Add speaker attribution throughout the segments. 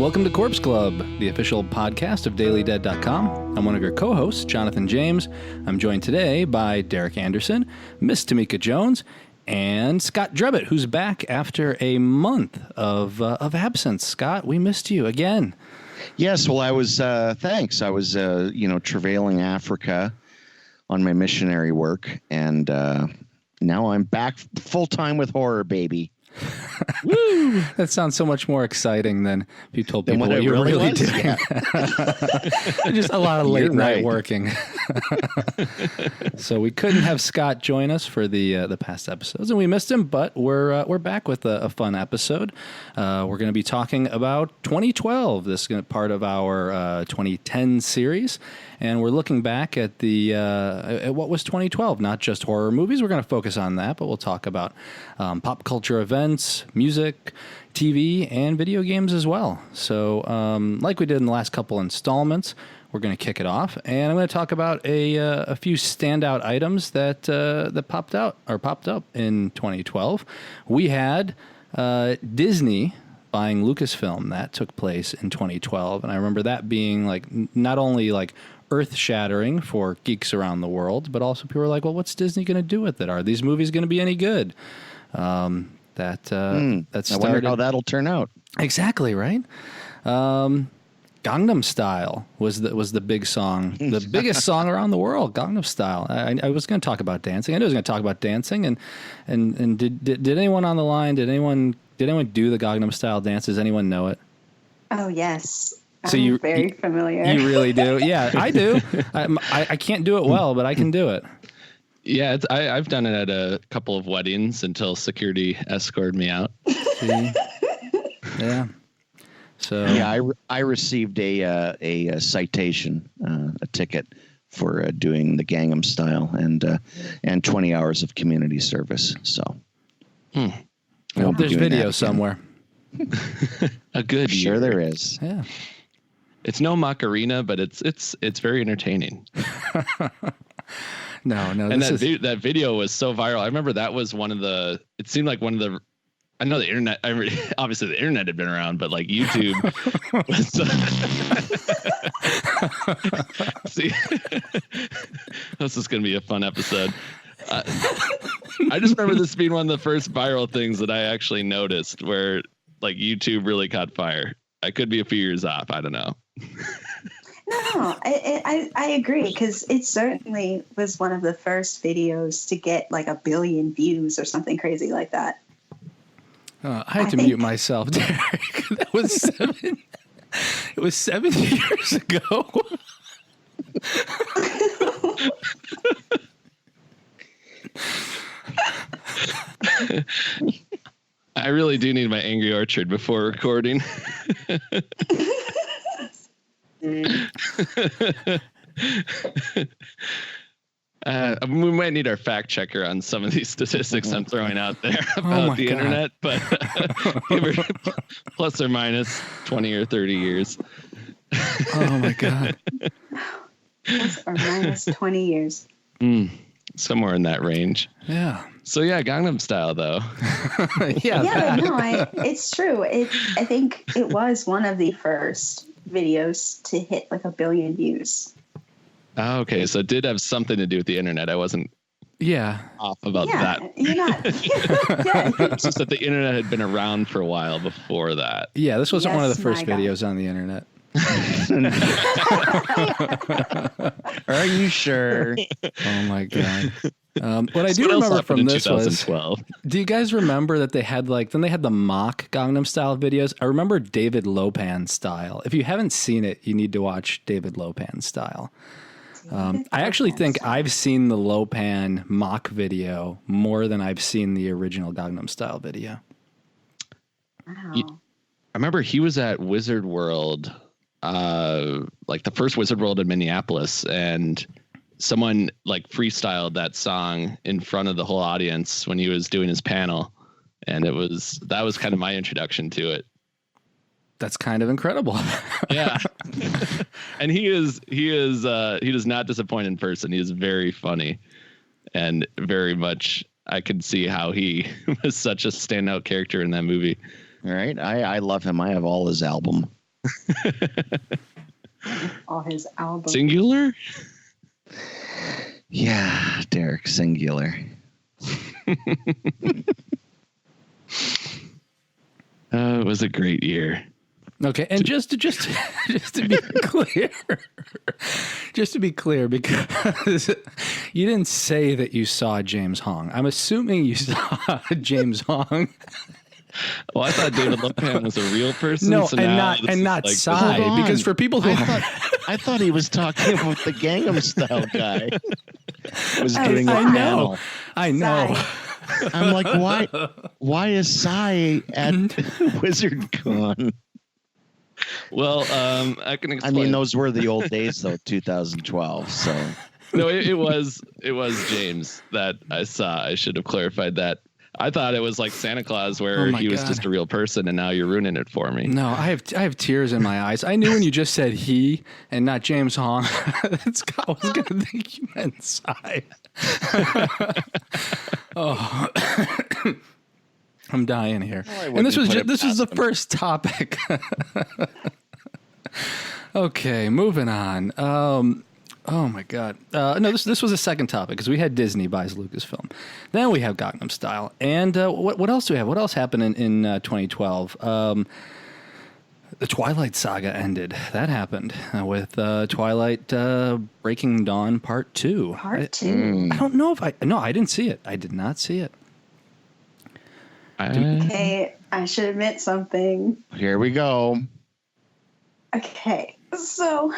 Speaker 1: Welcome to Corpse Club, the official podcast of DailyDead.com. I'm one of your co-hosts, Jonathan James. I'm joined today by Derek Anderson, Miss Tamika Jones, and Scott Drebit, who's back after a month of absence. Scott, we missed you again.
Speaker 2: Yes, well, I was, thanks. I was, travailing Africa on my missionary work, and now I'm back full-time with horror, baby.
Speaker 1: Woo! That sounds so much more exciting than if you told people what you were really doing. Yeah. Just a lot of late night working. So we couldn't have Scott join us for the past episodes, and we missed him. But we're back with a fun episode. We're going to be talking about 2012. This is part of our 2010 series. And we're looking back at at what was 2012, not just horror movies. We're going to focus on that, but we'll talk about pop culture events, music, TV, and video games as well. So like we did in the last couple installments, we're going to kick it off. And I'm going to talk about a few standout items that popped up in 2012. We had Disney buying Lucasfilm. That took place in 2012. And I remember that being like not only like earth-shattering for geeks around the world, but also people were like, well, what's Disney going to do with it? Are these movies going to be any good? That started...
Speaker 2: I wonder how that'll turn out.
Speaker 1: Exactly, right? Gangnam Style was the big song, the biggest song around the world, Gangnam Style. I was going to talk about dancing. I knew I was going to talk about dancing. And did anyone on the line, did anyone do the Gangnam Style dance? Does anyone know it?
Speaker 3: Oh, yes.
Speaker 1: So
Speaker 3: I'm very familiar.
Speaker 1: You really do? Yeah, I do. I can't do it well, but I can do it.
Speaker 4: Yeah, I've done it at a couple of weddings until security escorted me out.
Speaker 1: See? Yeah. So
Speaker 2: yeah, I received a citation, a ticket for doing the Gangnam Style and 20 hours of community service. So
Speaker 1: I hope there's video somewhere.
Speaker 4: A good
Speaker 2: sure
Speaker 4: year.
Speaker 2: There is.
Speaker 1: Yeah.
Speaker 4: It's no Macarena, but it's very entertaining.
Speaker 1: No.
Speaker 4: And that video was so viral. I remember that was it seemed like one of the, I know the internet, obviously the internet had been around, but like YouTube was, see, this is going to be a fun episode. I just remember this being one of the first viral things that I actually noticed where like YouTube really caught fire. I could be a few years off. I don't know.
Speaker 3: No, I agree, because it certainly was one of the first videos to get like 1 billion views or something crazy like that.
Speaker 1: I had to mute myself, Derek. That was 7. It was 7 years ago.
Speaker 4: I really do need my Angry Orchard before recording. We might need our fact checker on some of these statistics I'm throwing out there about the internet, but plus or minus 20 or 30 years.
Speaker 1: Oh my God.
Speaker 3: Plus or minus 20 years.
Speaker 4: Somewhere in that range.
Speaker 1: Yeah.
Speaker 4: So yeah, Gangnam Style though.
Speaker 3: Yeah, no, it's true. I think it was one of the first videos to hit like 1 billion views.
Speaker 4: Oh, okay, so it did have something to do with the internet. I wasn't off about that.
Speaker 3: You're not.
Speaker 4: It's just that the internet had been around for a while before that.
Speaker 1: Yeah, this wasn't one of the first videos on the internet.
Speaker 2: Are you sure?
Speaker 1: Oh my God. What I do remember from this was, do you guys remember that they had then they had the mock Gangnam Style videos? I remember David Lopan Style. If you haven't seen it, you need to watch David Lopan Style. I actually think I've seen the Lopan mock video more than I've seen the original Gangnam Style video.
Speaker 3: Wow.
Speaker 4: I remember he was at Wizard World, like the first Wizard World in Minneapolis, and someone like freestyled that song in front of the whole audience when he was doing his panel, and that was kind of my introduction to it.
Speaker 1: That's kind of incredible.
Speaker 4: Yeah. And he does not disappoint in person. He is very funny and very much, I could see how he was such a standout character in that movie.
Speaker 2: All right. I love him. I have all his album.
Speaker 3: All his albums.
Speaker 4: Singular?
Speaker 2: Yeah, Derek, singular.
Speaker 4: It was a great year.
Speaker 1: Okay, and just to be clear, just to be clear, because you didn't say that you saw James Hong. I'm assuming you saw James Hong.
Speaker 4: Well, I thought David Lopan was a real person.
Speaker 1: No,
Speaker 4: so
Speaker 1: and
Speaker 4: now
Speaker 1: not
Speaker 4: like,
Speaker 1: Psy,
Speaker 2: Hold on.
Speaker 1: because for people who
Speaker 2: I thought he was talking about the Gangnam Style guy. Was
Speaker 3: Oh,
Speaker 2: doing a
Speaker 3: Psy.
Speaker 2: panel.
Speaker 1: I know.
Speaker 3: Psy.
Speaker 2: I'm like, why is Psy at WizardCon?
Speaker 4: well, I can
Speaker 2: I
Speaker 4: explain.
Speaker 2: mean, those were the old days, though, 2012. So
Speaker 4: No, it was James that I saw. I should have clarified that. I thought it was like Santa Claus, where
Speaker 1: Oh my
Speaker 4: he was
Speaker 1: God.
Speaker 4: just a real person, and now you're ruining it for me.
Speaker 1: No, I have tears in my eyes. I knew when you just said he and not James Hong, that Scott was going to think you meant Psy. Oh, I'm dying here.
Speaker 2: Well,
Speaker 1: And this was
Speaker 2: wouldn't put it
Speaker 1: this was the
Speaker 2: past him.
Speaker 1: first topic. Okay, moving on. Oh my God! No, this was a second topic because we had Disney buys Lucasfilm, then we have Gangnam Style, and what else do we have? What else happened in 2012? The Twilight saga ended. That happened with Twilight Breaking Dawn Part 2.
Speaker 3: Part 2.
Speaker 1: I don't know if I didn't see it. I did not see it.
Speaker 3: Okay, I should admit something.
Speaker 2: here we go.
Speaker 3: Okay, so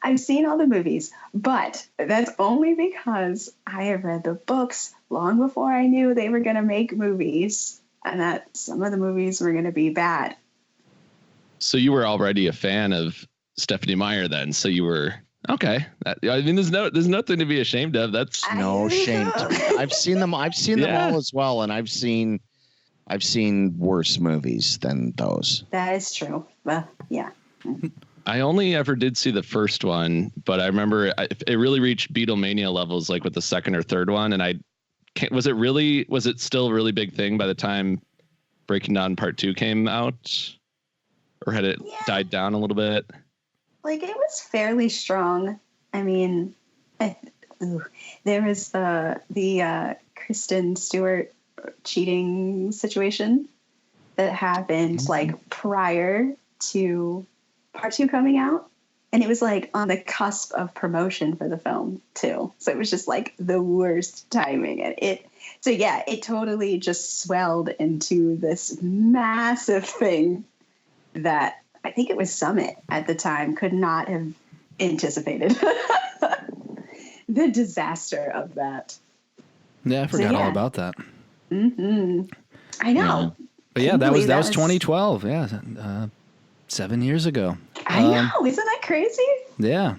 Speaker 3: I've seen all the movies, but that's only because I have read the books long before I knew they were going to make movies, and that some of the movies were going to be bad.
Speaker 4: So you were already a fan of Stephanie Meyer then. So you were okay. I mean, there's nothing to be ashamed of. That's
Speaker 2: No shame to me. I've seen them. I've seen them
Speaker 4: Yeah.
Speaker 2: all as well, and I've seen worse movies than those.
Speaker 3: That is true. Well, yeah.
Speaker 4: I only ever did see the first one, but I remember it really reached Beatlemania levels, like with the second or third one. And I can't, was it still a really big thing by the time Breaking Dawn Part 2 came out? Or had it died down a little bit?
Speaker 3: Like, it was fairly strong. I mean, there was the Kristen Stewart cheating situation that happened like prior to Part 2 coming out, and it was like on the cusp of promotion for the film too. So it was just like the worst timing, and it totally just swelled into this massive thing that I think it was Summit at the time could not have anticipated. The disaster of that.
Speaker 1: Yeah, I forgot all about that.
Speaker 3: Mm-hmm. I know.
Speaker 1: But yeah, that was 2012. Yeah, 7 years ago.
Speaker 3: I know. Isn't that crazy?
Speaker 1: Yeah.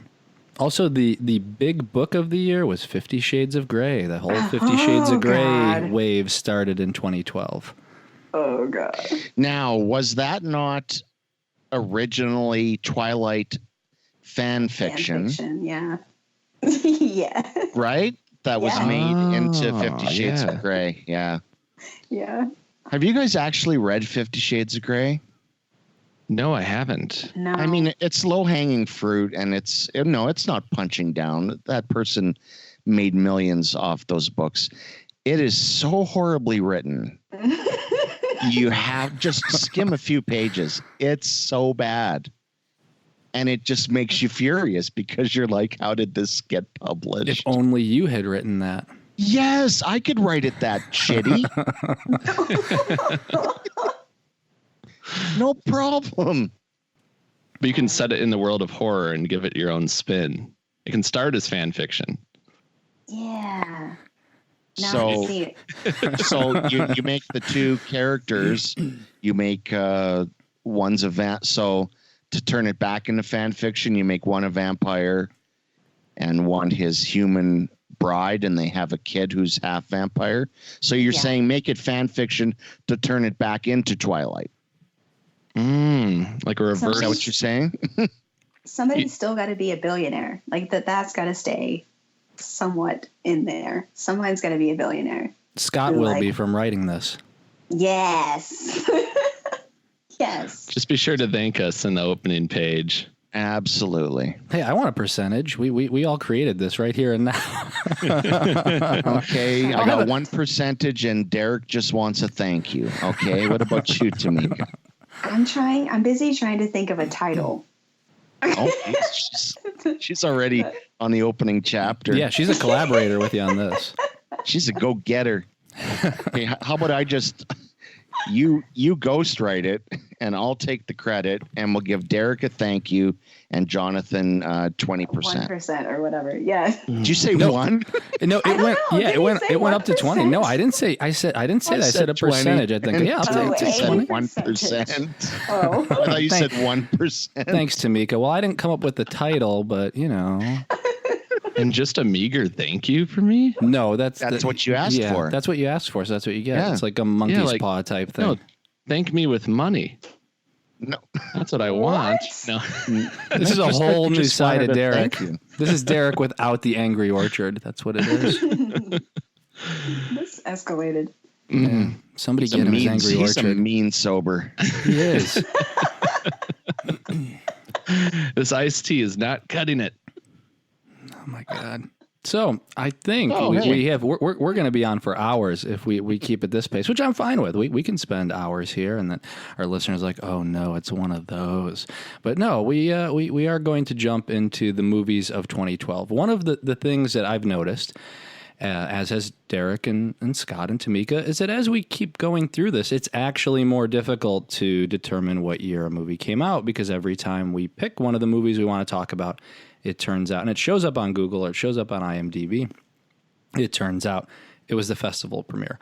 Speaker 1: Also, the big book of the year was 50 Shades of Grey. The whole 50 Shades of Grey
Speaker 3: God.
Speaker 1: wave started in 2012.
Speaker 3: Oh, God.
Speaker 2: Now, was that not originally Twilight fan fiction?
Speaker 3: Yeah. Yeah.
Speaker 2: Right? That was
Speaker 3: Yeah.
Speaker 2: made into 50
Speaker 4: Oh,
Speaker 2: Shades
Speaker 4: yeah.
Speaker 2: of Grey. Yeah.
Speaker 3: Yeah.
Speaker 2: Have you guys actually read 50 Shades of Grey?
Speaker 4: No, I haven't.
Speaker 3: No.
Speaker 2: I mean, it's low hanging fruit, and it's not punching down. That person made millions off those books. It is so horribly written. You have just skim a few pages. It's so bad. And it just makes you furious because you're like, how did this get
Speaker 1: If
Speaker 2: published?
Speaker 1: only you had written that.
Speaker 2: Yes, I could write it that shitty. No problem.
Speaker 4: But you can set it in the world of horror and give it your own spin. It can start as fan fiction.
Speaker 3: Yeah. Now
Speaker 2: So-
Speaker 3: I see it.
Speaker 2: So you make the two characters, you make one's a so to turn it back into fan fiction, you make one a vampire and one his human bride, and they have a kid who's half vampire. So you're
Speaker 3: Yeah.
Speaker 2: saying make it fan fiction to turn it back into Twilight.
Speaker 4: Like a reverse.
Speaker 2: Is that what you're saying?
Speaker 3: Somebody's still got to be a billionaire. Like that's got to stay somewhat in there. Someone's got to be a billionaire.
Speaker 1: Scott
Speaker 3: You're
Speaker 1: will
Speaker 3: like-
Speaker 1: be from writing this.
Speaker 3: Yes. Yes.
Speaker 4: Just be sure to thank us in the opening page.
Speaker 2: Absolutely.
Speaker 1: Hey, I want a percentage. We all created this right here and now.
Speaker 2: Okay, I got 1%, and Derek just wants a thank you. Okay, what about you, Tamika?
Speaker 3: I'm busy trying to think of a title.
Speaker 2: Oh, she's already on the opening chapter.
Speaker 1: Yeah, she's a collaborator with you on this.
Speaker 2: She's a go-getter. Hey, how about I just you ghostwrite it, and I'll take the credit, and we'll give Derek a thank you and Jonathan 20%.
Speaker 3: 1% or whatever. Yeah.
Speaker 2: Did you say one?
Speaker 1: No, it went.
Speaker 3: know.
Speaker 1: Yeah,
Speaker 3: Did
Speaker 1: it
Speaker 3: he
Speaker 1: went.
Speaker 3: say
Speaker 1: It went up to 20. No,
Speaker 3: 1%?
Speaker 1: I didn't say. I didn't say that. I said a
Speaker 2: 20,
Speaker 1: percentage. I think. Yeah, I'll take 20.
Speaker 2: 1%.
Speaker 3: Oh.
Speaker 2: I thought you said 1%.
Speaker 1: Thanks, Tamika. Well, I didn't come up with the title, but you know.
Speaker 4: And just a meager thank you for me?
Speaker 1: No, that's
Speaker 2: what you asked for.
Speaker 1: That's what you asked for, so that's what you get.
Speaker 2: Yeah.
Speaker 1: It's like a monkey's
Speaker 4: like-
Speaker 1: paw type thing.
Speaker 4: No, thank me with money.
Speaker 2: No.
Speaker 4: That's what I want. No.
Speaker 1: This is a whole new
Speaker 2: just
Speaker 1: side
Speaker 2: wanted
Speaker 1: of
Speaker 2: to
Speaker 1: Derek.
Speaker 2: thank you.
Speaker 1: This is Derek without the angry orchard. That's what it is.
Speaker 3: This escalated.
Speaker 1: Yeah. Somebody get him his angry
Speaker 2: He's a
Speaker 1: orchard.
Speaker 2: mean sober.
Speaker 1: He is.
Speaker 4: This iced tea is not cutting it.
Speaker 1: Oh my god. So I think
Speaker 2: hey.
Speaker 1: we're going to be on for hours if we keep at this pace, which I'm fine with. We can spend hours here, and then our listeners are like, oh no, it's one of those. But no, we are going to jump into the movies of 2012. One of the things that I've noticed, as has Derek and Scott and Tamika, is that as we keep going through this, it's actually more difficult to determine what year a movie came out, because every time we pick one of the movies we want to talk about, it turns out, and it shows up on Google or it shows up on IMDb, it turns out it was the festival premiere.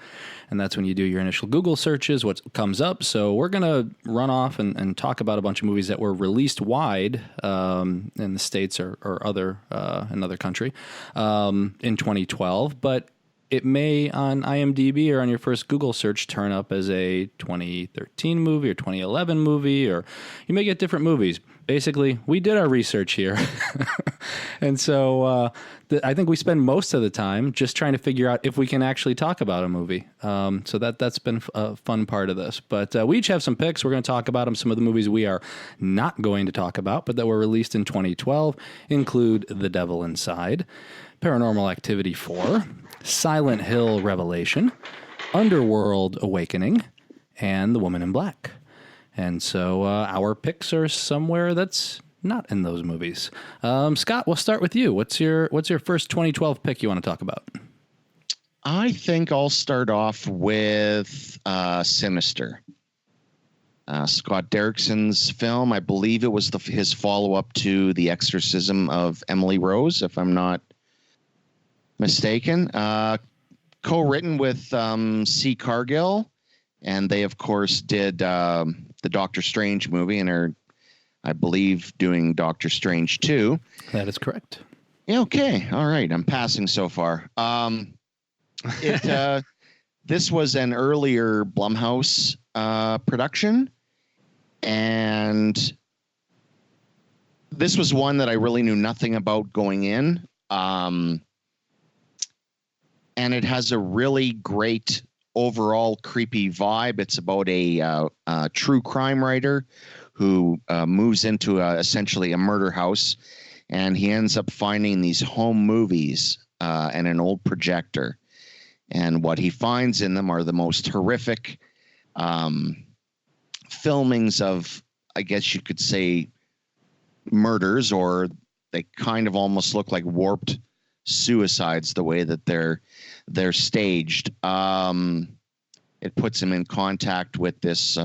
Speaker 1: And that's when you do your initial Google searches, what comes up. So we're going to run off and talk about a bunch of movies that were released wide in the States or another country in 2012. But it may on IMDb or on your first Google search turn up as a 2013 movie or 2011 movie, or you may get different movies. Basically, we did our research here. And so I think we spend most of the time just trying to figure out if we can actually talk about a movie. So that's been a fun part of this. But we each have some picks. We're going to talk about them. Some of the movies we are not going to talk about, but that were released in 2012, include The Devil Inside, Paranormal Activity 4, Silent Hill Revelation, Underworld Awakening, and The Woman in Black. And so our picks are somewhere that's not in those movies. Scott, we'll start with you. What's your first 2012 pick you want to talk about?
Speaker 2: I think I'll start off with Sinister. Scott Derrickson's film. I believe it was his follow-up to The Exorcism of Emily Rose, if I'm not mistaken. Co-written with C. Cargill, and they, of course, did the Doctor Strange movie, and are, I believe, doing Doctor Strange 2.
Speaker 1: That is correct.
Speaker 2: Yeah, okay. All right. I'm passing so far. This was an earlier Blumhouse production, and this was one that I really knew nothing about going in. And it has a really great overall creepy vibe. It's about a true crime writer who moves into essentially a murder house, and he ends up finding these home movies and an old projector. And what he finds in them are the most horrific filmings of, I guess you could say, murders, or they kind of almost look like warped suicides the way that they're staged. It puts him in contact with this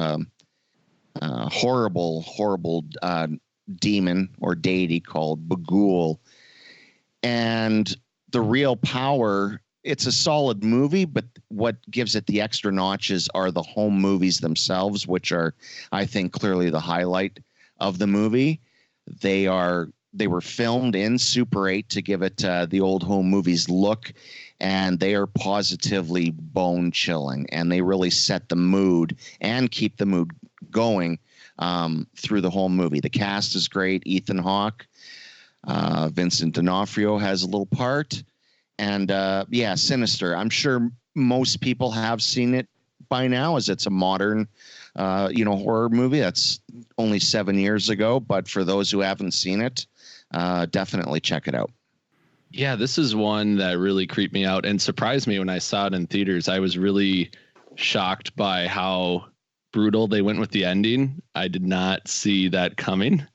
Speaker 2: horrible demon or deity called Bughuul. And the real power, it's a solid movie, but what gives it the extra notches are the home movies themselves, which are, I think, clearly the highlight of the movie. They were filmed in Super 8 to give it the old home movies look, and they are positively bone chilling, and they really set the mood and keep the mood going through the whole movie. The cast is great. Ethan Hawke, Vincent D'Onofrio has a little part, and Sinister. I'm sure most people have seen it by now, as it's a modern, horror movie. That's only 7 years ago, but for those who haven't seen it, definitely check it out.
Speaker 4: Yeah, this is one that really creeped me out and surprised me when I saw it in theaters. I was really shocked by how brutal they went with the ending. I did not see that coming.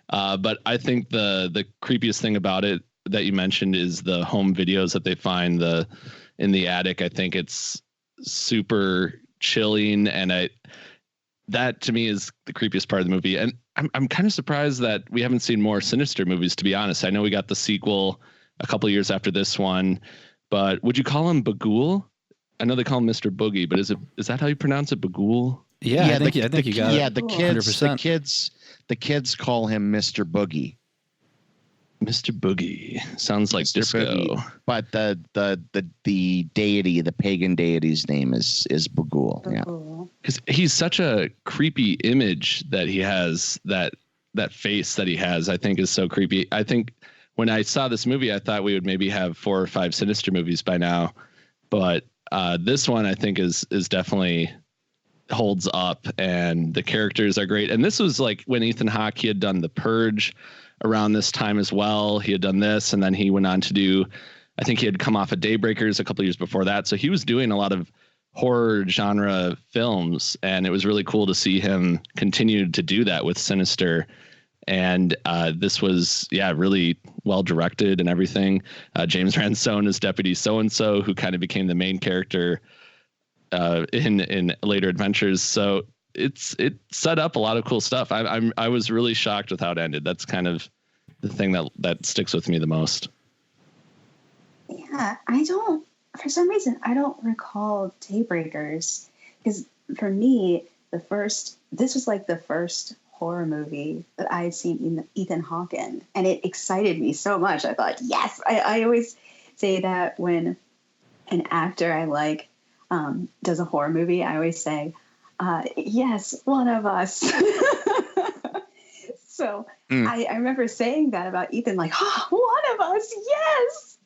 Speaker 4: But I think the creepiest thing about it that you mentioned is the home videos that they find in the attic. I think it's super chilling, and that to me is the creepiest part of the movie. And I'm kind of surprised that we haven't seen more Sinister movies, to be honest. I know we got the sequel a couple years after this one, but would you call him Bughuul? I know they call him Mr. Boogie, but is that how you pronounce it, Bughuul?
Speaker 1: Yeah, I think you got it.
Speaker 2: Yeah, the
Speaker 1: 100%.
Speaker 2: The kids call him Mr. Boogie.
Speaker 4: Mr. Boogie sounds like
Speaker 2: Mr.
Speaker 4: disco.
Speaker 2: Boogie. But the deity, the pagan deity's name is Bughuul. Yeah,
Speaker 4: because he's such a creepy image that he has. That face that he has, I think, is so creepy. I think when I saw this movie, I thought we would maybe have 4 or 5 Sinister movies by now, but this one I think is definitely holds up, and the characters are great. And this was like when Ethan Hawke, he had done The Purge around this time as well. He had done this, and then he went on to do, I think he had come off of Daybreakers a couple of years before that. So he was doing a lot of horror genre films, and it was really cool to see him continue to do that with Sinister. And this was, really well directed and everything. James Ransone is Deputy So-and-so, who kind of became the main character in later adventures. So it set up a lot of cool stuff. I was really shocked with how it ended. That's kind of the thing that sticks with me the most.
Speaker 3: Yeah, for some reason, I don't recall Daybreakers, because for me, this was like the first horror movie that I had seen Ethan Hawke in, and it excited me so much. I thought, yes, I always say that when an actor I like does a horror movie, I always say, yes, one of us. So I remember saying that about Ethan, like, one of us, yes.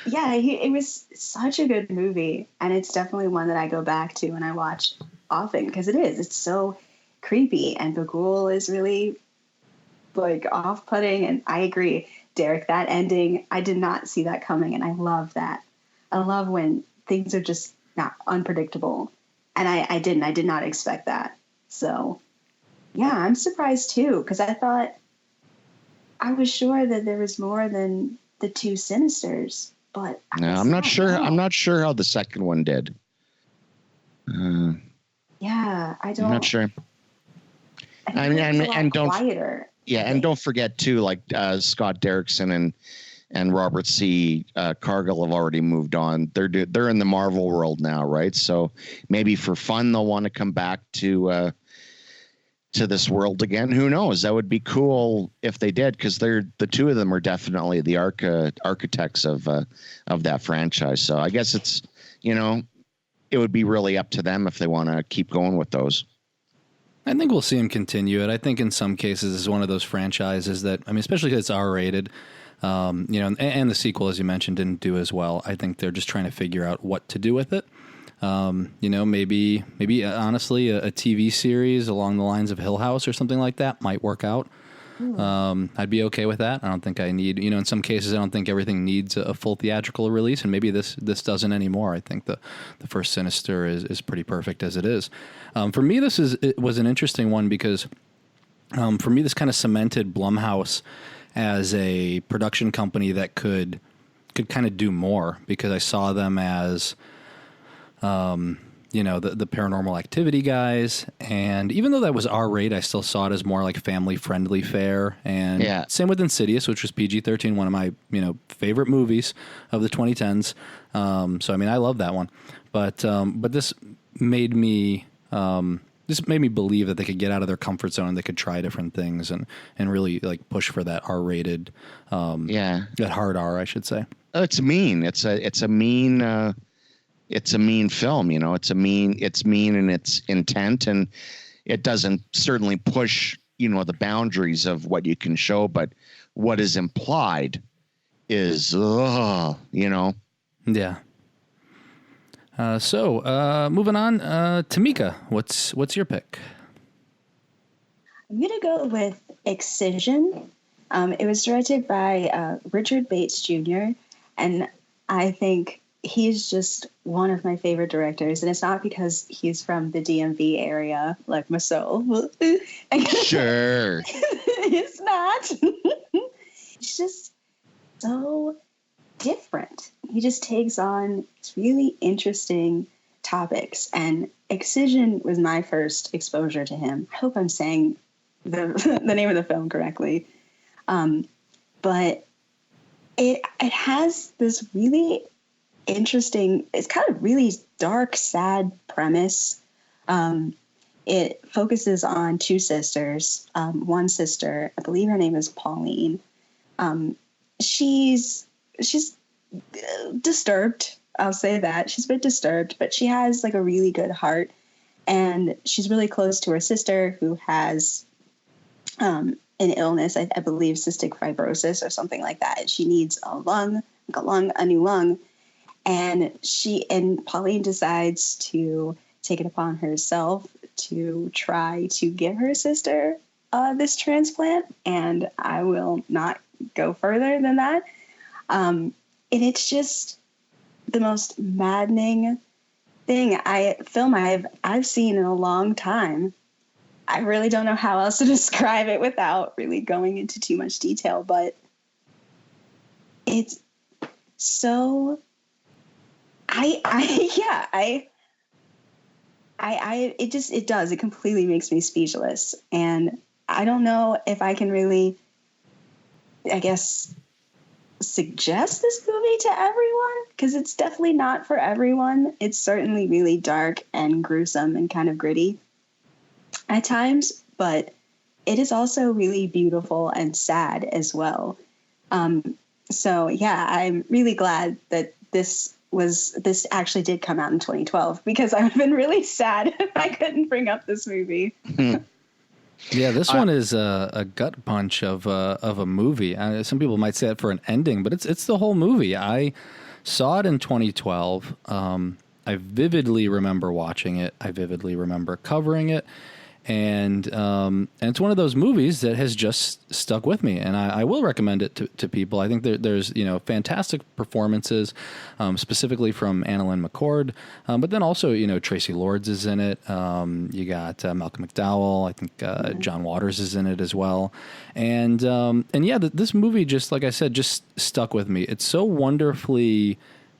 Speaker 3: It was such a good movie, and it's definitely one that I go back to and I watch often, because it's so creepy, and Bughuul is really like off-putting. And I agree, Derek, that ending, I did not see that coming, and I love that. I love when things are just not unpredictable, and I did not expect that. So yeah, I'm surprised too, because I was sure that there was more than the 2 Sinisters, but
Speaker 2: I'm not sure. I'm not sure how the second one did.
Speaker 3: Yeah, I don't.
Speaker 2: I'm not sure.
Speaker 3: And don't quieter.
Speaker 2: Yeah, and don't forget too, like Scott Derrickson and Robert C. Cargill have already moved on. They're in the Marvel world now, right? So maybe for fun they'll want to come back to this world again. Who knows? That would be cool if they did, because the 2 of them are definitely the architects of that franchise. So I guess it's, it would be really up to them if they want to keep going with those.
Speaker 1: I think we'll see him continue it. I think in some cases it's one of those franchises that, especially because it's R-rated, and the sequel, as you mentioned, didn't do as well. I think they're just trying to figure out what to do with it. Maybe honestly, a TV series along the lines of Hill House or something like that might work out. I'd be okay with that. I don't think I need, in some cases, I don't think everything needs a full theatrical release, and maybe this doesn't anymore. I think the first Sinister is pretty perfect as it is. For me, it was an interesting one because for me, this kind of cemented Blumhouse as a production company that could kind of do more, because I saw them as the Paranormal Activity guys, and even though that was R-rated, I still saw it as more like family-friendly fare. And same with Insidious, which was PG-13, one of my favorite movies of the 2010s. So I love that one, but this made me believe that they could get out of their comfort zone and they could try different things and really like push for that R-rated, that hard R, I should say.
Speaker 2: It's mean. It's a mean. It's a mean film, it's mean in its intent, and it doesn't certainly push, the boundaries of what you can show, but what is implied is,
Speaker 1: Yeah. So moving on, Tamika, what's your pick?
Speaker 3: I'm going to go with Excision. It was directed by Richard Bates Jr., and I think he's just one of my favorite directors. And it's not because he's from the DMV area, like myself.
Speaker 2: Sure.
Speaker 3: It's not. It's just so different. He just takes on really interesting topics. And Excision was my first exposure to him. I hope I'm saying the name of the film correctly. But it has this really interesting, it's kind of really dark, sad premise. It focuses on two sisters. One sister, I believe her name is Pauline. She's disturbed. I'll say that. She's a bit disturbed, but she has like a really good heart. And she's really close to her sister who has an illness, I believe cystic fibrosis or something like that. She needs a new lung. And Pauline decides to take it upon herself to try to give her sister this transplant. And I will not go further than that. And it's just the most maddening film I've seen in a long time. I really don't know how else to describe it without really going into too much detail, but it's so it completely makes me speechless. And I don't know if I can really, I guess, suggest this movie to everyone, because it's definitely not for everyone. It's certainly really dark and gruesome and kind of gritty at times, but it is also really beautiful and sad as well. So yeah, I'm really glad that this actually did come out in 2012, because I would have been really sad if I couldn't bring up this movie.
Speaker 1: Yeah, this one is a gut punch of a movie. Some people might say it for an ending, but it's the whole movie. I saw it in 2012. I vividly remember watching it. I vividly remember covering it. And it's one of those movies that has just stuck with me, and I will recommend it to people. I think there's fantastic performances, specifically from Annalyn McCord, but then also Tracy Lords is in it. You got Malcolm McDowell. I think John Waters is in it as well, and yeah, this movie, just like I said, just stuck with me. It's so wonderfully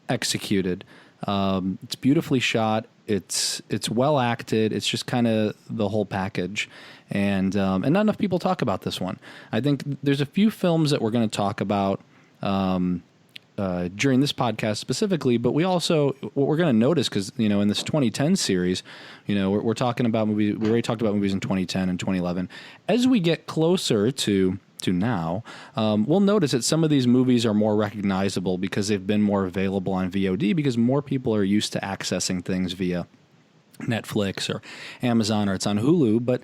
Speaker 1: executed. It's beautifully shot. It's well acted. It's just kind of the whole package, and not enough people talk about this one. I think there's a few films that we're going to talk about during this podcast specifically, but we also, what we're going to notice, because in this 2010 series, we're talking about movies. We already talked about movies in 2010 and 2011. As we get closer to now, we'll notice that some of these movies are more recognizable because they've been more available on VOD, because more people are used to accessing things via Netflix or Amazon, or it's on Hulu. But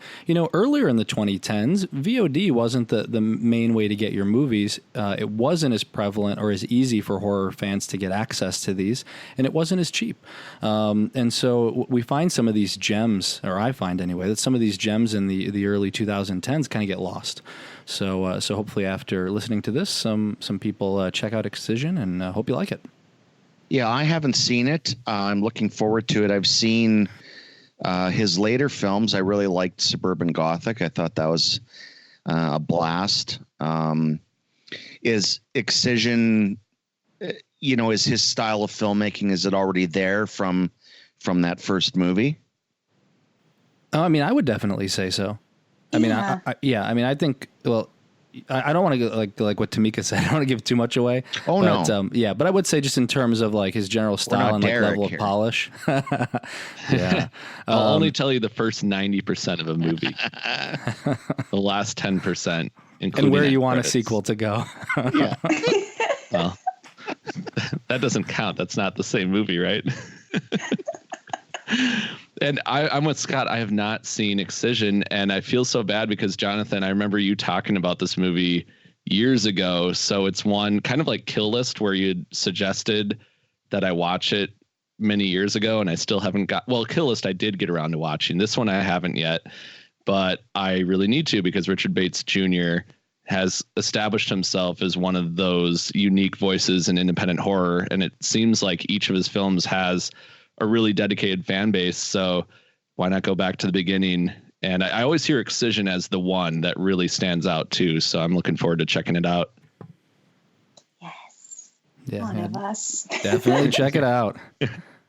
Speaker 1: earlier in the 2010s, VOD wasn't the main way to get your movies. It wasn't as prevalent or as easy for horror fans to get access to these, and it wasn't as cheap. And so we find some of these gems, or I find anyway, that some of these gems in the early 2010s kind of get lost. So hopefully after listening to this, some people check out Excision, and hope you like it.
Speaker 2: Yeah, I haven't seen it. I'm looking forward to it. I've seen his later films. I really liked Suburban Gothic. I thought that was a blast. Is Excision, is his style of filmmaking, is it already there from that first movie?
Speaker 1: I mean, I would definitely say so. I mean, I think, well, I don't want to like what Tamika said. I don't want to give too much away.
Speaker 2: Oh,
Speaker 1: but,
Speaker 2: no.
Speaker 1: Yeah, but I would say just in terms of like his general style and like level of polish. Yeah.
Speaker 4: I'll only tell you the first 90% of a movie. The last 10%, including
Speaker 1: and where you want
Speaker 4: credits.
Speaker 1: a sequel to go.
Speaker 2: Yeah.
Speaker 4: Well, that doesn't count. That's not the same movie, right? And I'm with Scott. I have not seen Excision, and I feel so bad because, Jonathan, I remember you talking about this movie years ago. So it's one kind of like Kill List, where you suggested that I watch it many years ago, and I still haven't Kill List I did get around to watching. This one I haven't yet, but I really need to, because Richard Bates Jr. has established himself as one of those unique voices in independent horror, and it seems like each of his films has a really dedicated fan base. So why not go back to the beginning? And I always hear Excision as the one that really stands out too. So I'm looking forward to checking it out.
Speaker 3: Yes.
Speaker 1: Yeah,
Speaker 3: One of us.
Speaker 1: definitely check it out.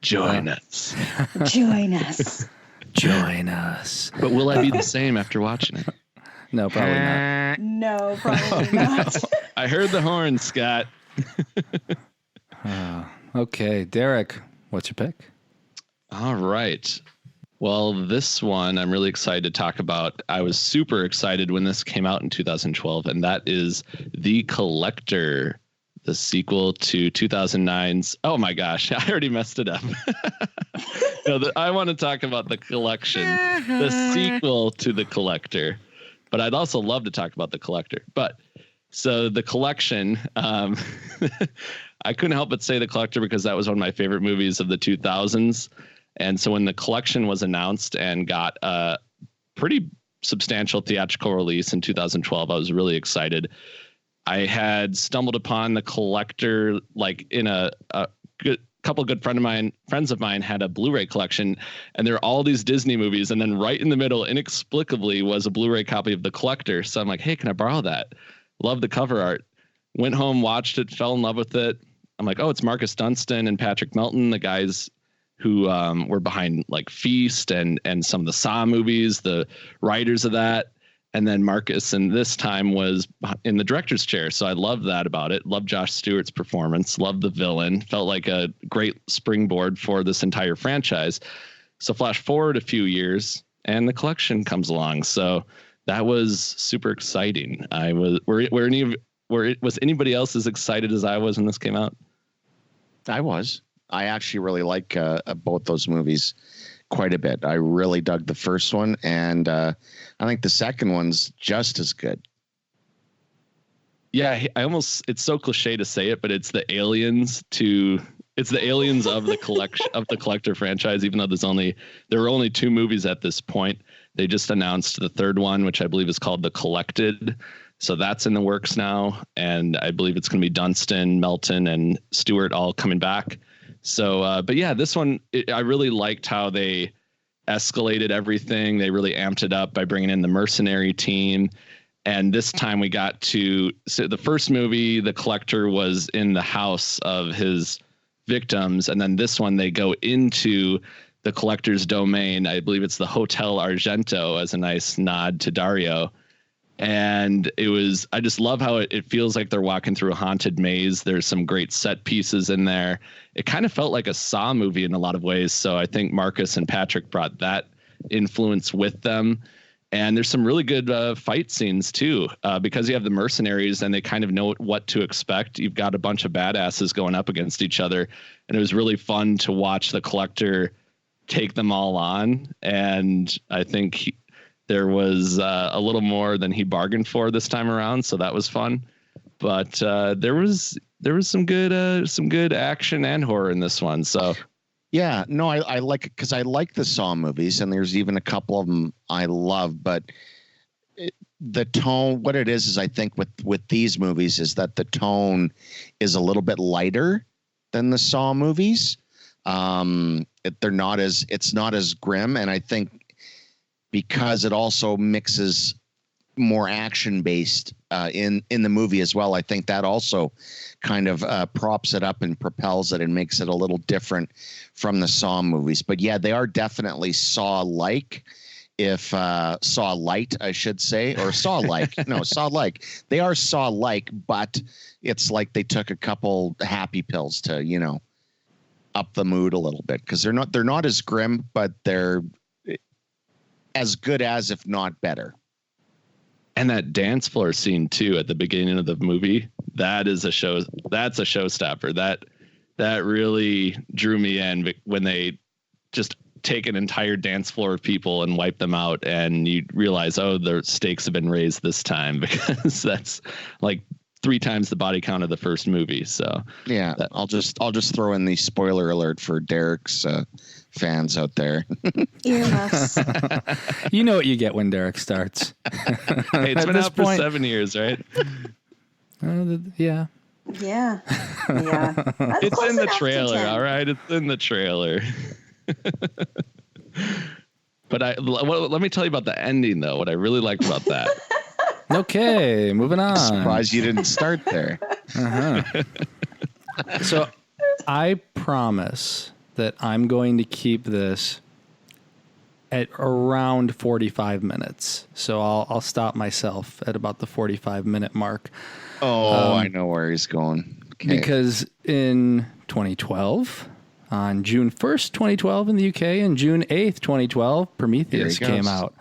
Speaker 4: Join us.
Speaker 3: Join us.
Speaker 1: Join us.
Speaker 4: But will I be the same after watching it?
Speaker 1: No, probably not.
Speaker 3: No, probably not.
Speaker 4: I heard the horn, Scott.
Speaker 1: Okay, Derek, what's your pick?
Speaker 4: All right. Well, this one I'm really excited to talk about. I was super excited when this came out in 2012, and that is The Collector, the sequel to 2009's. Oh my gosh, I already messed it up. No, I want to talk about The Collection, the sequel to The Collector. But I'd also love to talk about The Collector. But so The Collection, I couldn't help but say The Collector because that was one of my favorite movies of the 2000s. And so when The Collection was announced and got a pretty substantial theatrical release in 2012, I was really excited. I had stumbled upon The Collector, like in a couple of good friends of mine had a Blu-ray collection, and there are all these Disney movies. And then right in the middle, inexplicably, was a Blu-ray copy of The Collector. So I'm like, hey, can I borrow that? Love the cover art. Went home, watched it, fell in love with it. I'm like, oh, it's Marcus Dunstan and Patrick Melton, the guys who were behind like Feast and some of the Saw movies, the writers of that. And then Marcus, and this time was in the director's chair. So I love that about it. Love Josh Stewart's performance. Love the villain. Felt like a great springboard for this entire franchise. So flash forward a few years and The Collection comes along. So that was super exciting. Was anybody else as excited as I was when this came out?
Speaker 2: I was. I actually really like both those movies quite a bit. I really dug the first one, and I think the second one's just as good.
Speaker 4: Yeah, it's so cliche to say it, but it's the aliens of the collection of the Collector franchise, even though there were only 2 movies at this point. They just announced the third one, which I believe is called The Collected. So that's in the works now. And I believe it's going to be Dunstan, Melton, and Stewart all coming back. So, but yeah, this one, I really liked how they escalated everything. They really amped it up by bringing in the mercenary team. And this time so the first movie, The Collector was in the house of his victims. And then this one, they go into the Collector's domain. I believe it's the Hotel Argento, as a nice nod to Dario. And I just love how it feels like they're walking through a haunted maze. There's some great set pieces in there. It kind of felt like a Saw movie in a lot of ways. So I think Marcus and Patrick brought that influence with them. And there's some really good fight scenes too, because you have the mercenaries and they kind of know what to expect. You've got a bunch of badasses going up against each other. And it was really fun to watch the Collector take them all on. And I think there was a little more than he bargained for this time around, so that was fun. But there was some good action and horror in this one. So
Speaker 2: yeah, no, I like it because I like the Saw movies, and there's even a couple of them I love. But the tone, what it is I think with these movies is that the tone is a little bit lighter than the Saw movies. It's not as grim, and I think, because it also mixes more action based in the movie as well. I think that also kind of props it up and propels it and makes it a little different from the Saw movies. But yeah, they are definitely Saw-like. If Saw-light, I should say, or Saw-like. No, Saw-like. They are Saw-like, but it's like they took a couple happy pills to, up the mood a little bit, because they're not as grim, but they're as good as, if not better.
Speaker 4: And that dance floor scene too at the beginning of the movie, that's a showstopper. That really drew me in when they just take an entire dance floor of people and wipe them out, and you realize, oh, the stakes have been raised this time, because that's like 3 times the body count of the first movie. So
Speaker 2: yeah, I'll just throw in the spoiler alert for Derek's fans out there.
Speaker 3: Earmuffs.
Speaker 1: You know what you get when Derek starts.
Speaker 4: Hey, it's been out for 7 years, right?
Speaker 1: Yeah.
Speaker 3: Yeah. Yeah. That's
Speaker 4: It's
Speaker 3: close
Speaker 4: in the
Speaker 3: enough to
Speaker 4: trailer,
Speaker 3: 10.
Speaker 4: all right? It's in the trailer. But let me tell you about the ending, though. What I really liked about that.
Speaker 1: Okay, moving on.
Speaker 2: Surprised you didn't start there.
Speaker 1: So I promise that I'm going to keep this at around 45 minutes. So I'll stop myself at about the 45-minute mark.
Speaker 2: Oh, I know where he's going. Okay.
Speaker 1: Because in 2012, on June 1st, 2012 in the UK, and June 8th, 2012, Prometheus came out.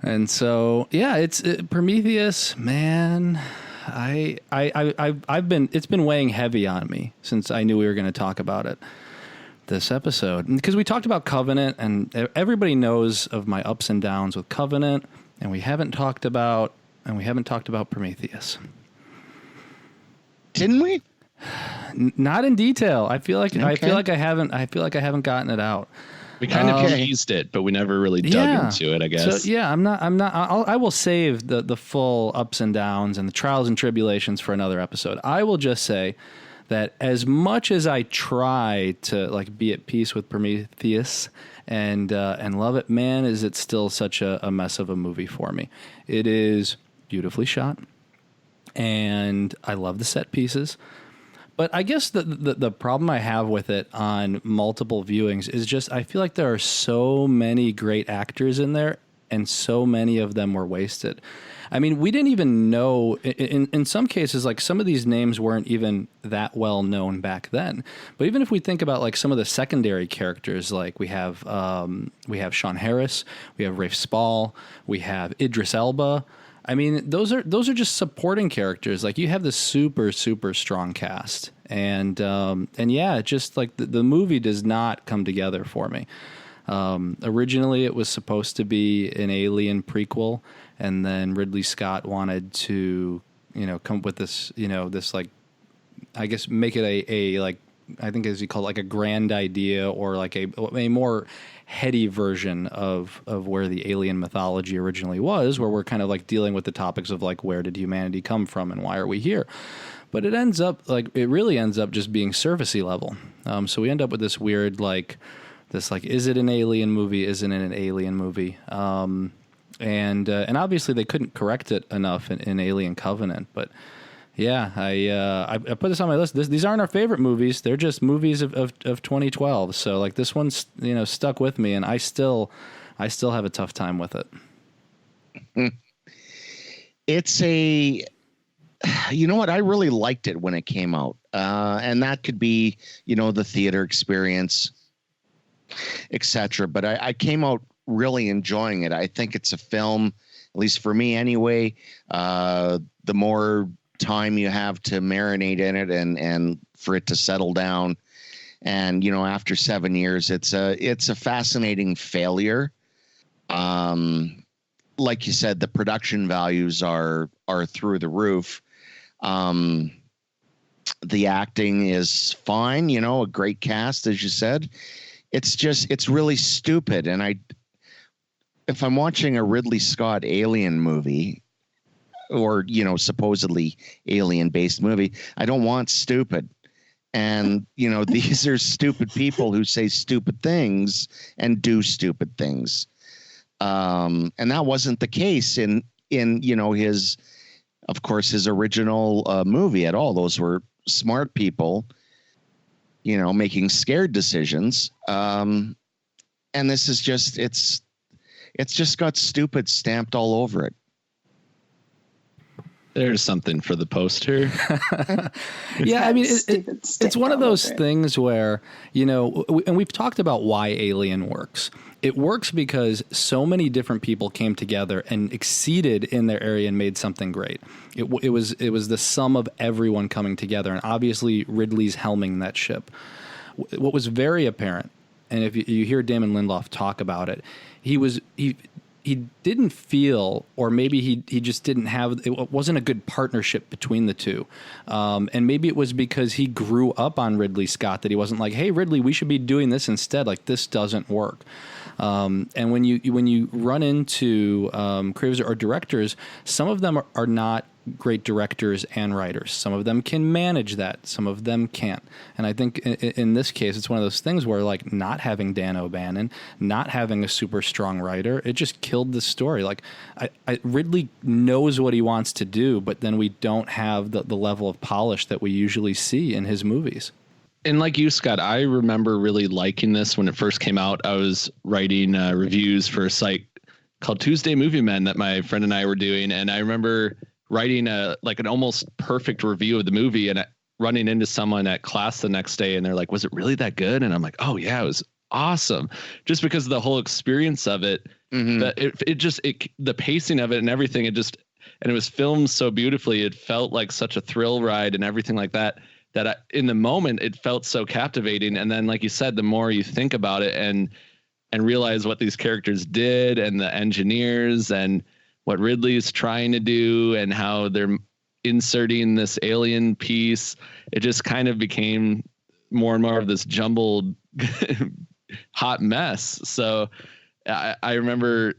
Speaker 1: And so, yeah, it's Prometheus, man. It's been weighing heavy on me since I knew we were going to talk about it this episode, because we talked about Covenant, and everybody knows of my ups and downs with Covenant, and we haven't talked about Prometheus.
Speaker 2: Didn't we?
Speaker 1: Not in detail. I feel like
Speaker 2: Okay.
Speaker 1: I feel like I haven't gotten it out.
Speaker 4: We kind of teased it, but we never really dug into it, I guess.
Speaker 1: So yeah, I will save the full ups and downs and the trials and tribulations for another episode. I will just say that as much as I try to like be at peace with Prometheus and love it, man, is it still such a mess of a movie for me. It is beautifully shot, and I love the set pieces. But I guess the problem I have with it on multiple viewings is just I feel like there are so many great actors in there, and so many of them were wasted. I mean, we didn't even know in some cases, like some of these names weren't even that well known back then. But even if we think about like some of the secondary characters, like we have Sean Harris, we have Rafe Spall, we have Idris Elba. I mean, those are just supporting characters. Like you have this super, super strong cast, and yeah, just like the movie does not come together for me. Originally, it was supposed to be an Alien prequel, and then Ridley Scott wanted to, come up with this, this like, I guess make it a like, I think as you call it, like a grand idea, or like a more heady version of where the alien mythology originally was, where we're kind of like dealing with the topics of like, where did humanity come from and why are we here? But it really ends up just being surfacey level. So we end up with this weird, like, is it an alien movie? Isn't it an alien movie? And obviously they couldn't correct it enough in Alien Covenant, but yeah, I put this on my list. These aren't our favorite movies. They're just movies of 2012. So like this one's, stuck with me, and I still have a tough time with it.
Speaker 2: It's you know what? I really liked it when it came out. And that could be, the theater experience, etc. But I came out really enjoying it. I think it's a film, at least for me anyway, the more time you have to marinate in it and for it to settle down, and after 7 years, it's a fascinating failure. Like you said, the production values are through the roof. The acting is fine, a great cast, as you said. It's really stupid, and if I'm watching a Ridley Scott alien movie, or supposedly alien based movie, I don't want stupid. And these are stupid people who say stupid things and do stupid things. And that wasn't the case in his, of course, his original movie at all. Those were smart people, making scared decisions. And this is just it's just got stupid stamped all over it.
Speaker 4: There's something for the poster.
Speaker 1: Yeah, I mean, it's one of those things where, and we've talked about why Alien works. It works because so many different people came together and exceeded in their area and made something great. It was the sum of everyone coming together, and obviously Ridley's helming that ship. What was very apparent, and if you hear Damon Lindelof talk about it, he didn't feel, or maybe he just didn't have, it wasn't a good partnership between the two. And maybe it was because he grew up on Ridley Scott that he wasn't like, hey, Ridley, we should be doing this instead. Like, this doesn't work. And when you run into creators or directors, some of them are not great directors and writers. Some of them can manage that. Some of them can't. And I think in this case, it's one of those things where, like, not having Dan O'Bannon, not having a super strong writer, it just killed the story. Like, Ridley knows what he wants to do, but then we don't have the level of polish that we usually see in his movies.
Speaker 4: And like you, Scott, I remember really liking this when it first came out. I was writing reviews for a site called Tuesday Movie Men that my friend and I were doing. And I remember writing an almost perfect review of the movie and running into someone at class the next day. And they're like, was it really that good? And I'm like, oh, yeah, it was awesome. Just because of the whole experience of it, the pacing of it and everything, and it was filmed so beautifully. It felt like such a thrill ride and everything like that. In the moment, it felt so captivating. And then, like you said, the more you think about it and realize what these characters did and the engineers and what Ridley is trying to do and how they're inserting this alien piece, it just kind of became more and more of this jumbled hot mess. So I remember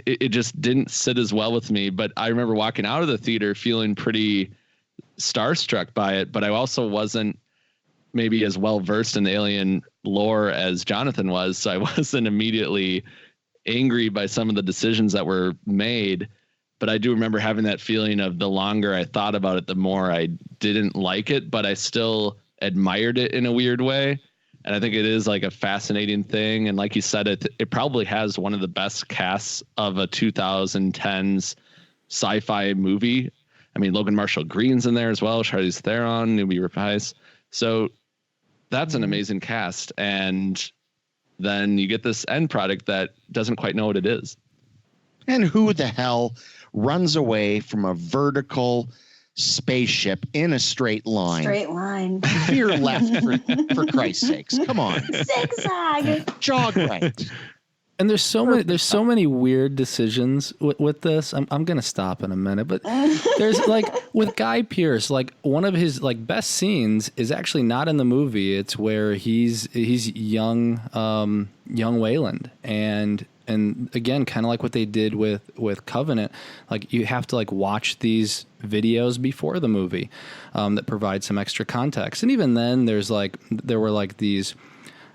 Speaker 4: it just didn't sit as well with me, but I remember walking out of the theater feeling pretty starstruck by it, but I also wasn't maybe as well versed in the alien lore as Jonathan was, so I wasn't immediately angry by some of the decisions that were made. But I do remember having that feeling of the longer I thought about it, the more I didn't like it, but I still admired it in a weird way. And I think it is like a fascinating thing. And like you said, it probably has one of the best casts of a 2010s sci-fi movie. I mean, Logan Marshall Green's in there as well. Charlize Theron, Newbie Rapace. So that's an amazing cast. And then you get this end product that doesn't quite know what it is.
Speaker 2: And who the hell runs away from a vertical spaceship in a straight line?
Speaker 3: Straight line.
Speaker 2: Veer left, for Christ's sakes. Come on.
Speaker 3: Zigzag.
Speaker 2: Jog right.
Speaker 1: And there's so many weird decisions with this. I'm gonna stop in a minute, but there's like with Guy Pearce, like one of his like best scenes is actually not in the movie. It's where he's young Wayland, and again, kind of like what they did with Covenant, like you have to like watch these videos before the movie that provide some extra context. And even then, there were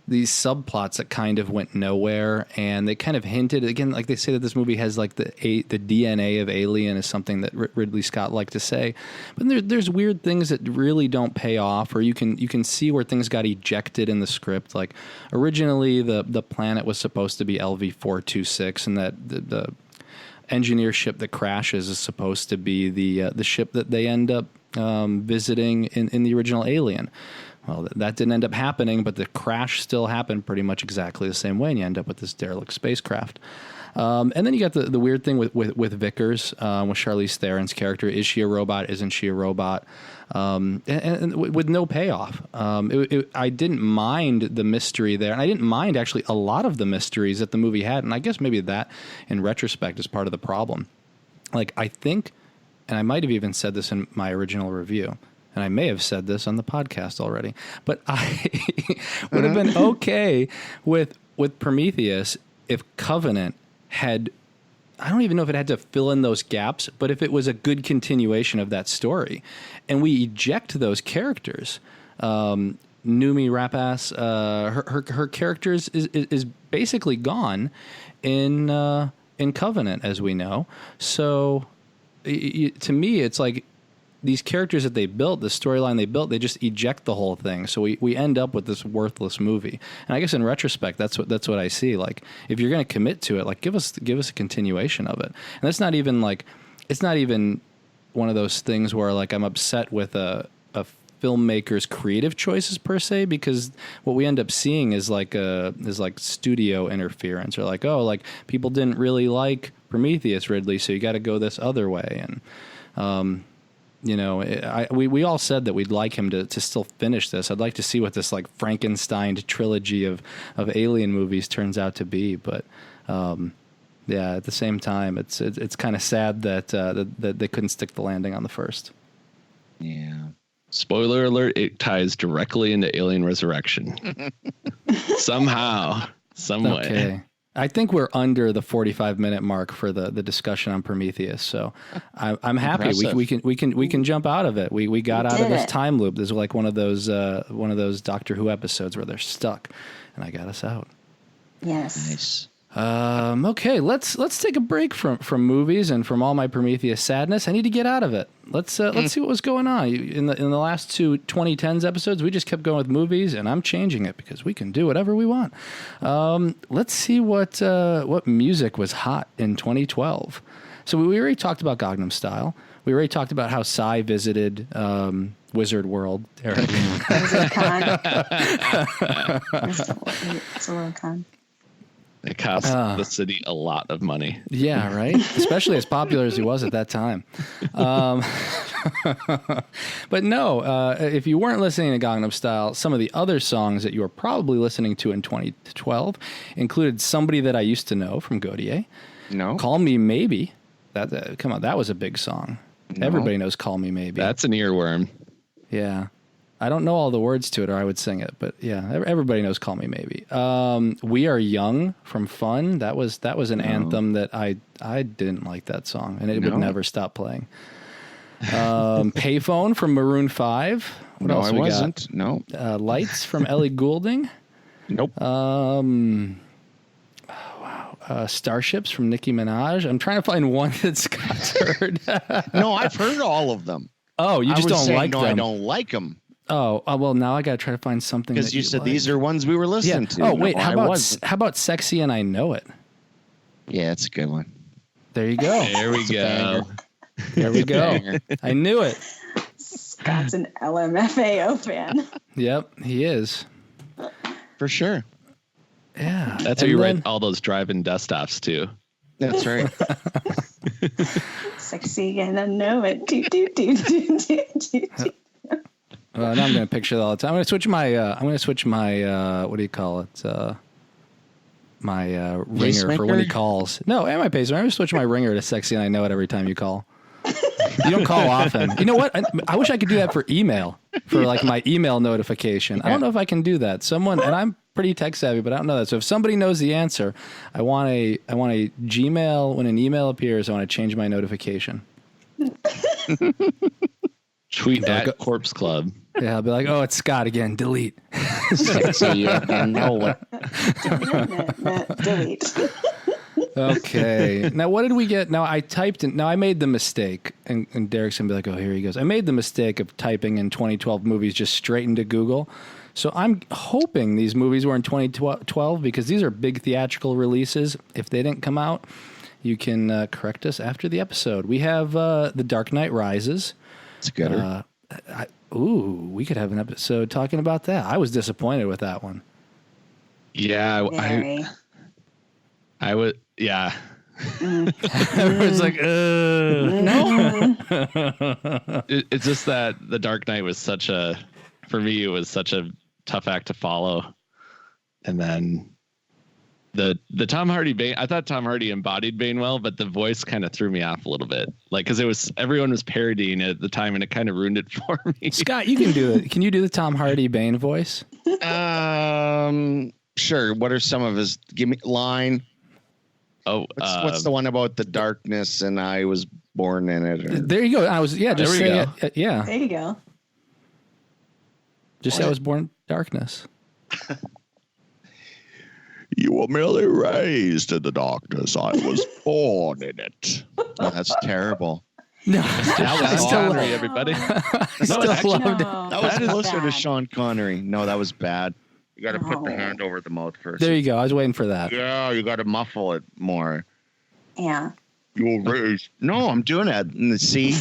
Speaker 1: these subplots that kind of went nowhere, and they kind of hinted again, like they say that this movie has like the DNA of Alien is something that Ridley Scott liked to say, but there's weird things that really don't pay off, or you can see where things got ejected in the script. Like originally the planet was supposed to be LV-426, and that the engineer ship that crashes is supposed to be the ship that they end up visiting in the original Alien. Well, that didn't end up happening, but the crash still happened pretty much exactly the same way, and you end up with this derelict spacecraft. And then you got the weird thing with Vickers, with Charlize Theron's character. Is she a robot? Isn't she a robot? And with no payoff. I didn't mind the mystery there, and I didn't mind actually a lot of the mysteries that the movie had, and I guess maybe that, in retrospect, is part of the problem. Like, I think, and I might have even said this in my original review, and I may have said this on the podcast already, but I would have been okay with Prometheus if Covenant had, I don't even know if it had to fill in those gaps, but if it was a good continuation of that story. And we eject those characters. Numi Rapace, her character is basically gone in Covenant, as we know. So to me, it's like, these characters that they built, the storyline they built, they just eject the whole thing. So we end up with this worthless movie. And I guess in retrospect, that's what I see. Like, if you're going to commit to it, like give us a continuation of it. And that's not even like, it's not even one of those things where like I'm upset with a filmmaker's creative choices per se, because what we end up seeing is like studio interference, or like, oh, like people didn't really like Prometheus, Ridley, so you got to go this other way. And you know, we all said that we'd like him to still finish this. I'd like to see what this like Frankenstein trilogy of Alien movies turns out to be. But Yeah, at the same time, it's kind of sad that that they couldn't stick the landing on the first.
Speaker 2: Yeah.
Speaker 4: Spoiler alert, it ties directly into Alien Resurrection. Somehow, some way.
Speaker 1: Okay. I think we're under the 45-minute mark for the discussion on Prometheus, so I'm happy we can jump out of it. We got out of this time loop. This is like one of those Doctor Who episodes where they're stuck, and I got us out.
Speaker 3: Yes.
Speaker 2: Nice.
Speaker 1: Okay, let's take a break from movies and from all my Prometheus sadness. I need to get out of it. Let's see what was going on in the last two 2010s episodes. We just kept going with movies, and I'm changing it because we can do whatever we want. Let's see what music was hot in 2012. So we already talked about Gangnam Style. We already talked about how Psy visited Wizard World. Eric.
Speaker 3: It's a little con.
Speaker 4: It cost the city a lot of money.
Speaker 1: Yeah, right? Especially as popular as he was at that time. But no, if you weren't listening to Gangnam Style, some of the other songs that you were probably listening to in 2012 included Somebody That I Used to Know from Gaudier.
Speaker 2: No.
Speaker 1: Call Me Maybe. Come on, that was a big song. No. Everybody knows Call Me Maybe.
Speaker 4: That's an earworm.
Speaker 1: Yeah. I don't know all the words to it, or I would sing it, but yeah, everybody knows "Call Me Maybe." "We Are Young" from Fun. That was an anthem that I didn't like that song, and it would never stop playing. "Payphone" from Maroon 5. What else we got?
Speaker 2: No.
Speaker 1: "Lights" from Ellie Goulding.
Speaker 2: Nope.
Speaker 1: "Starships" from Nicki Minaj. I'm trying to find one that Scott's heard.
Speaker 2: No, I've heard all of them.
Speaker 1: Oh, you just don't like them.
Speaker 2: No, I don't like them.
Speaker 1: Oh, well, now I got to try to find something.
Speaker 2: Because you said these are ones we were listening to.
Speaker 1: Oh, wait, how about "Sexy and I Know It"?
Speaker 2: Yeah, it's a good one.
Speaker 1: There you go.
Speaker 4: There we go.
Speaker 1: There we go. I knew it.
Speaker 3: Scott's an LMFAO fan.
Speaker 1: Yep, he is.
Speaker 2: For sure.
Speaker 1: Yeah.
Speaker 4: That's how you write all those drive-in dust-offs, too.
Speaker 2: That's right.
Speaker 3: Sexy and I know it. Do.
Speaker 1: Now I'm going to picture that all the time. I'm going to switch my what do you call it? My ringer for when he calls. No, and my pacemaker. I'm going to switch my ringer to "Sexy and I Know It" every time you call. You don't call often. You know what? I wish I could do that for email, for like my email notification. I don't know if I can do that. And I'm pretty tech savvy, but I don't know that. So if somebody knows the answer, I want a Gmail. When an email appears, I want to change my notification.
Speaker 4: Tweet at Corpse Club.
Speaker 1: Yeah, I'll be like, "Oh, it's Scott again. Delete."
Speaker 2: Sexy and know it.
Speaker 3: Delete.
Speaker 1: Okay. Now, what did we get? Now, I typed in. Now, I made the mistake, and Derek's going to be like, "Oh, here he goes." I made the mistake of typing in 2012 movies just straight into Google. So I'm hoping these movies were in 2012 because these are big theatrical releases. If they didn't come out, you can correct us after the episode. We have The Dark Knight Rises.
Speaker 2: It's good.
Speaker 1: We could have an episode talking about that. I was disappointed with that one.
Speaker 4: Yeah, I would. Yeah.
Speaker 1: Everyone's like, no.
Speaker 4: It's just that The Dark Knight was for me, it was such a tough act to follow. And then the Tom Hardy Bane, I thought Tom Hardy embodied Bane well, but the voice kind of threw me off a little bit. Like, because everyone was parodying it at the time, and it kind of ruined it for me.
Speaker 1: Scott, you can do it. Can you do the Tom Hardy Bane voice?
Speaker 2: Sure. What are some of his? Give me line.
Speaker 1: Oh,
Speaker 2: what's the one about the darkness and I was born in it?
Speaker 1: There you go. Just say it. Yeah.
Speaker 3: There you go.
Speaker 1: Just say I was born in darkness.
Speaker 2: You were merely raised in the darkness. I was born in it. Oh, that's terrible.
Speaker 1: No,
Speaker 4: that was Sean Connery, everybody.
Speaker 1: I still loved it.
Speaker 2: That was closer to Sean Connery. No, that was bad. You got to put the hand over the mouth first.
Speaker 1: There you go. I was waiting for that.
Speaker 2: Yeah, you got to muffle it more.
Speaker 3: Yeah.
Speaker 2: You were raised. No, I'm doing that. See?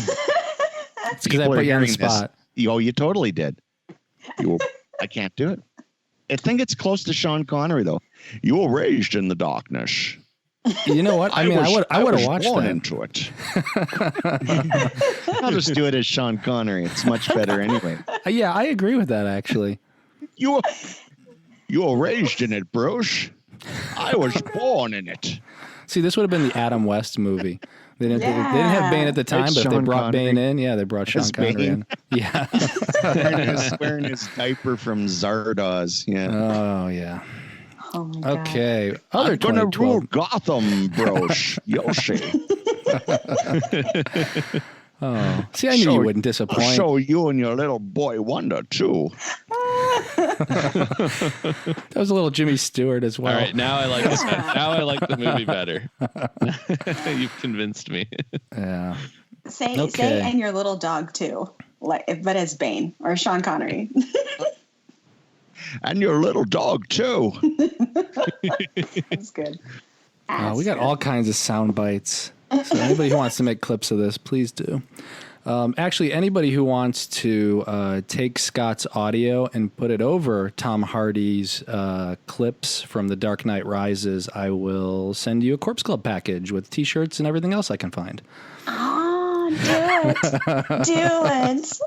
Speaker 1: It's because I put you on the spot.
Speaker 2: You totally did. I can't do it. I think it's close to Sean Connery, though. You were raised in the darkness.
Speaker 1: You know what? I would have watched
Speaker 2: born
Speaker 1: that.
Speaker 2: Into it. I'll just do it as Sean Connery. It's much better anyway.
Speaker 1: Yeah, I agree with that, actually.
Speaker 2: You were raised in it, Bruce. I was born in it.
Speaker 1: See, this would have been the Adam West movie. They didn't have Bane at the time,
Speaker 2: It's
Speaker 1: but if they
Speaker 2: Sean
Speaker 1: brought
Speaker 2: Connery.
Speaker 1: Bane in, they brought Sean
Speaker 2: As
Speaker 1: Connery
Speaker 2: Bane.
Speaker 1: in. Yeah.
Speaker 2: wearing his diaper from Zardoz. Yeah.
Speaker 1: Oh, yeah.
Speaker 3: Oh my god.
Speaker 1: Okay. Other
Speaker 2: I'm gonna
Speaker 1: 2012.
Speaker 2: rule Gotham, bro. Yoshi.
Speaker 1: Oh, see, I knew you wouldn't
Speaker 2: I'll
Speaker 1: disappoint.
Speaker 2: show you and your little boy Wonder too.
Speaker 1: That was a little Jimmy Stewart as well.
Speaker 4: All right, now I like this. Now I like the movie better. You've convinced me.
Speaker 1: Yeah.
Speaker 3: Say
Speaker 1: Okay.
Speaker 3: and your little dog too, but as Bane or Sean Connery.
Speaker 2: And your little dog too.
Speaker 3: That's good.
Speaker 1: We got all kinds of sound bites. So anybody who wants to make clips of this, please do. Actually, anybody who wants to take Scott's audio and put it over Tom Hardy's clips from The Dark Knight Rises, I will send you a Corpse Club package with T-shirts and everything else I can find.
Speaker 3: Oh, do it. Do it.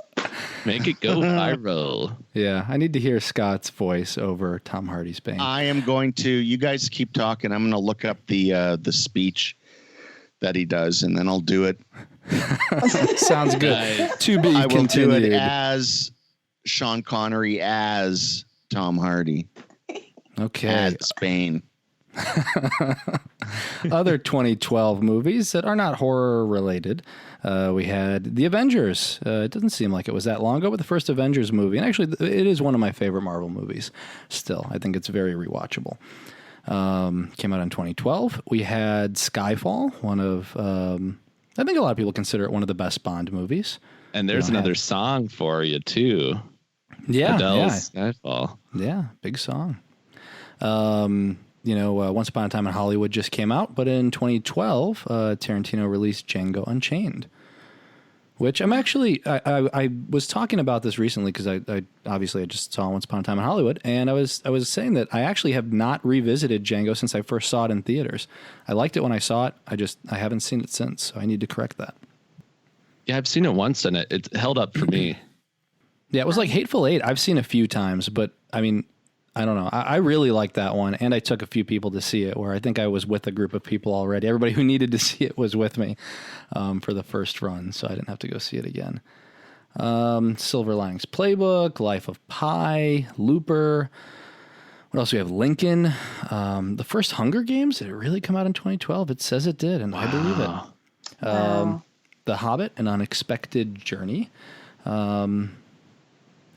Speaker 4: Make it go viral.
Speaker 1: Yeah, I need to hear Scott's voice over Tom Hardy's Bane.
Speaker 2: I am going to. You guys keep talking. I'm going to look up the speech that he does, and then I'll do it.
Speaker 1: Sounds good.
Speaker 4: Nice.
Speaker 1: To be
Speaker 2: I will
Speaker 1: continued.
Speaker 2: do it as Sean Connery as Tom Hardy
Speaker 1: Okay.
Speaker 2: as Bane.
Speaker 1: Other 2012 movies that are not horror related. We had The Avengers. It doesn't seem like it was that long ago, but the first Avengers movie, and actually it is one of my favorite Marvel movies still. I think it's very rewatchable. Came out in 2012. We had Skyfall, one of, I think a lot of people consider it one of the best Bond movies.
Speaker 4: And there's another song for you too.
Speaker 1: Yeah.
Speaker 4: Adele's Skyfall.
Speaker 1: Yeah, big song. Once Upon a Time in Hollywood just came out, but in 2012, Tarantino released Django Unchained, which I'm actually, I was talking about this recently because I obviously just saw Once Upon a Time in Hollywood, and I was saying that I actually have not revisited Django since I first saw it in theaters. I liked it when I saw it. I haven't seen it since, so I need to correct that.
Speaker 4: Yeah, I've seen it once and it held up for me.
Speaker 1: Yeah, it was like Hateful Eight. I've seen a few times, but I mean, I don't know. I really liked that one, and I took a few people to see it where I think I was with a group of people already. Everybody who needed to see it was with me for the first run, so I didn't have to go see it again. Silver Linings Playbook, Life of Pi, Looper. What else do we have? Lincoln. The first Hunger Games, did it really come out in 2012? It says it did, and I believe it.
Speaker 3: Wow.
Speaker 1: The Hobbit, An Unexpected Journey.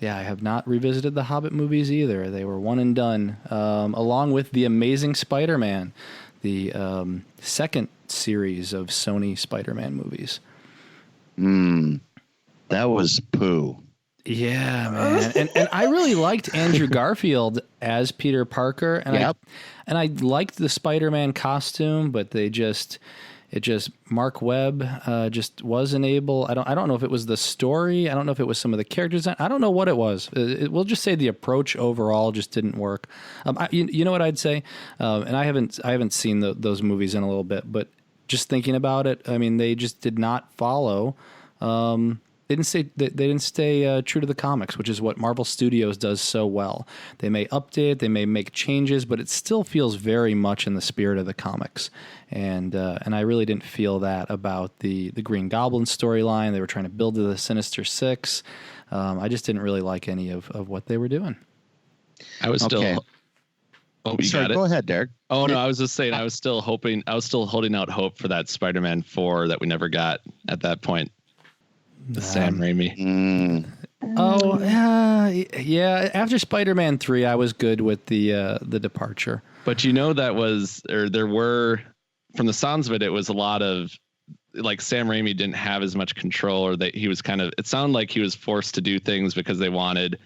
Speaker 1: Yeah, I have not revisited the Hobbit movies either. They were one and done, along with The Amazing Spider-Man, the second series of Sony Spider-Man movies.
Speaker 2: That was poo.
Speaker 1: Yeah, man. And I really liked Andrew Garfield as Peter Parker. And
Speaker 2: Yep.
Speaker 1: I liked the Spider-Man costume, but Mark Webb just wasn't able. I don't know if it was the story. I don't know if it was some of the characters. I don't know what it was. We'll just say the approach overall just didn't work. You know what I'd say? And I haven't seen those movies in a little bit, but just thinking about it, I mean, they just did not follow. They didn't stay true to the comics, which is what Marvel Studios does so well. They may update, they may make changes, but it still feels very much in the spirit of the comics. And I really didn't feel that about the Green Goblin storyline. They were trying to build to the Sinister Six. I just didn't really like any of what they were doing.
Speaker 4: I was still.
Speaker 2: Okay.
Speaker 4: Oh, you
Speaker 2: Sorry,
Speaker 4: got it.
Speaker 2: go ahead, Derek.
Speaker 4: Oh no, I was just saying. I was still holding out hope for that Spider-Man 4 that we never got at that point. Sam Raimi.
Speaker 1: Oh, yeah. After Spider-Man 3, I was good with the departure.
Speaker 4: But there were, from the sounds of it, it was a lot of, like, Sam Raimi didn't have as much control, or that he was it sounded like he was forced to do things because they wanted,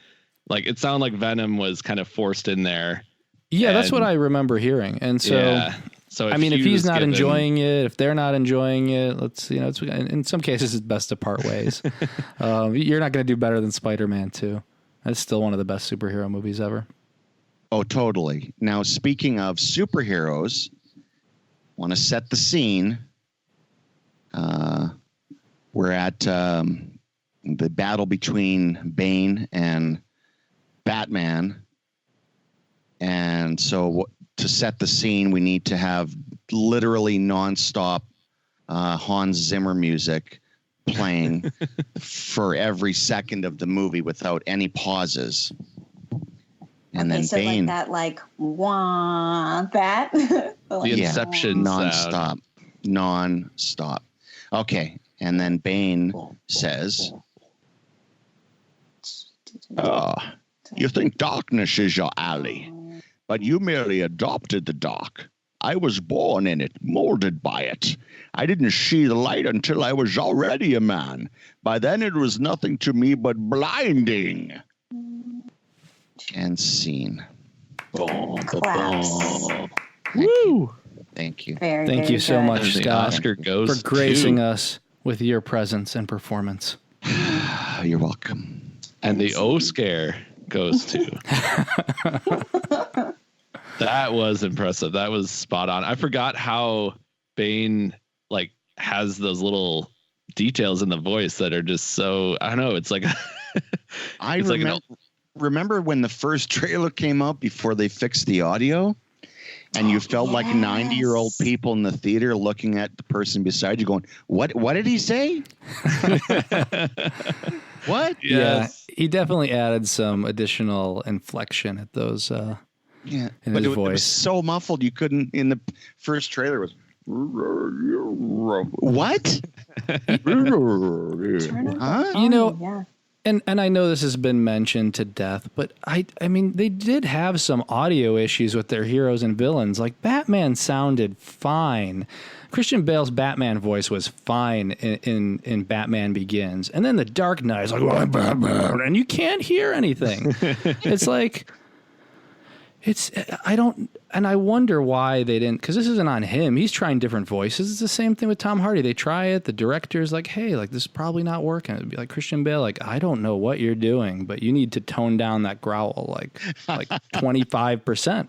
Speaker 4: like, it sounded like Venom was kind of forced in there.
Speaker 1: Yeah, that's what I remember hearing. And so,
Speaker 4: yeah. So
Speaker 1: I mean, if he's not enjoying it, if they're not enjoying it, it's in some cases it's best to part ways. You're not going to do better than Spider-Man 2. That's still one of the best superhero movies ever.
Speaker 2: Oh, totally. Now, speaking of superheroes, want to set the scene. We're at the battle between Bane and Batman. And so to set the scene, we need to have literally nonstop Hans Zimmer music playing for every second of the movie without any pauses. And then
Speaker 3: so
Speaker 2: Bane,
Speaker 3: wah, that.
Speaker 4: The Inception
Speaker 2: nonstop. Okay, and then Bane says, "You think darkness is your alley, but you merely adopted the dark. I was born in it, molded by it. I didn't see the light until I was already a man. By then it was nothing to me but blinding." And scene.
Speaker 3: Claps.
Speaker 1: Woo!
Speaker 2: Thank you.
Speaker 1: Thank you so much,
Speaker 4: The
Speaker 1: Scott,
Speaker 4: Oscar goes
Speaker 1: for gracing
Speaker 4: to,
Speaker 1: us with your presence and performance.
Speaker 2: You're welcome.
Speaker 4: and the O scare goes to. That was impressive. That was spot on. I forgot how Bane has those little details in the voice that are just so, I don't know. It's like
Speaker 2: I remember when the first trailer came out before they fixed the audio, and you felt like 90-year-old people in the theater looking at the person beside you going, what did he say? What?
Speaker 1: Yeah,
Speaker 4: Yes.
Speaker 1: he definitely added some additional inflection at those in
Speaker 2: but
Speaker 1: his
Speaker 2: it
Speaker 1: voice.
Speaker 2: was so muffled you couldn't. In the first trailer it was what? Huh?
Speaker 1: You know, and I know this has been mentioned to death, but I mean, they did have some audio issues with their heroes and villains. Like Batman sounded fine. Christian Bale's Batman voice was fine in Batman Begins, and then the Dark Knight is like, "Oh, Batman," and you can't hear anything. It's like. I wonder why they didn't, because this isn't on him. He's trying different voices. It's the same thing with Tom Hardy. They try it. The director's like, hey, this is probably not working. It'd be like Christian Bale, I don't know what you're doing, but you need to tone down that growl like 25%.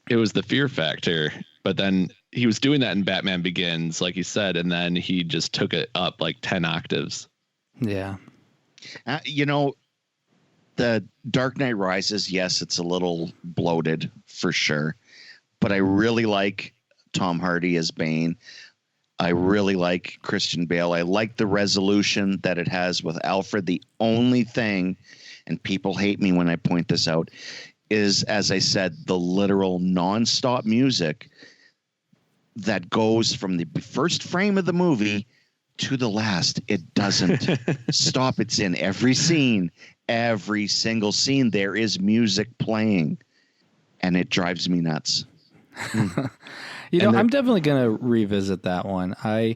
Speaker 4: It was the fear factor, but then he was doing that in Batman Begins, like he said, and then he just took it up 10 octaves.
Speaker 1: Yeah.
Speaker 2: The Dark Knight Rises, yes, it's a little bloated for sure, but I really like Tom Hardy as Bane. I really like Christian Bale. I like the resolution that it has with Alfred. The only thing, and people hate me when I point this out, is, as I said, the literal nonstop music that goes from the first frame of the movie to the last. It doesn't stop. It's in every scene. Every single scene there is music playing, and it drives me nuts.
Speaker 1: I'm definitely going to revisit that one. I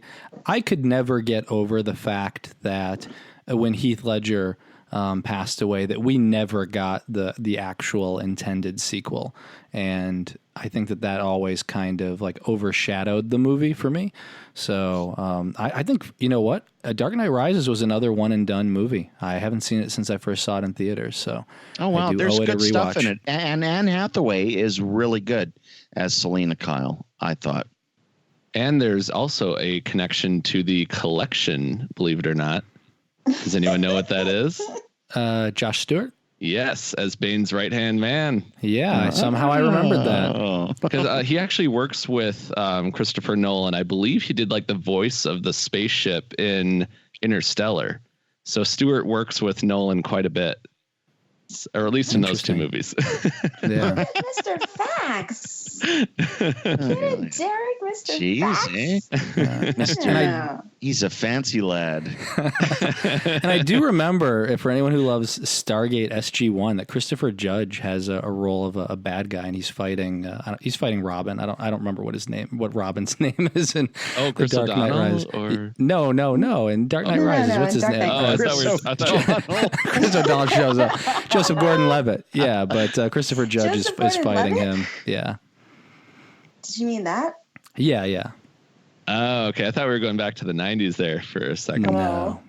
Speaker 1: could never get over the fact that when Heath Ledger passed away, that we never got the actual intended sequel. And I think that always kind of overshadowed the movie for me. So I think, you know what? Dark Knight Rises was another one and done movie. I haven't seen it since I first saw it in theaters. So
Speaker 2: there's good stuff in it. And Anne Hathaway is really good as Selena Kyle, I thought.
Speaker 4: And there's also a connection to the collection, believe it or not. Does anyone know what that is?
Speaker 1: Josh Stewart?
Speaker 4: Yes, as Bane's right-hand man.
Speaker 1: Yeah, somehow I remembered that.
Speaker 4: Because he actually works with Christopher Nolan. I believe he did the voice of the spaceship in Interstellar. So Stewart works with Nolan quite a bit. Or at least in those two movies.
Speaker 1: Yeah.
Speaker 3: Mr. Facts. Get it, Derek, Mr.
Speaker 2: Jeez,
Speaker 3: Facts.
Speaker 2: He's a fancy lad.
Speaker 1: And I do remember, for anyone who loves Stargate SG-1, that Christopher Judge has a role of a bad guy, and he's fighting Robin. I don't remember what Robin's name is in
Speaker 4: Chris
Speaker 1: Dark Knight Rises.
Speaker 4: No.
Speaker 1: In Dark Knight Rises, what's his name? Chris O'Donnell shows up. Joseph Gordon-Levitt. Yeah, but Christopher Judge is fighting him. Yeah.
Speaker 3: Did you mean that?
Speaker 1: Yeah.
Speaker 4: Oh, okay. I thought we were going back to the 90s there for a second.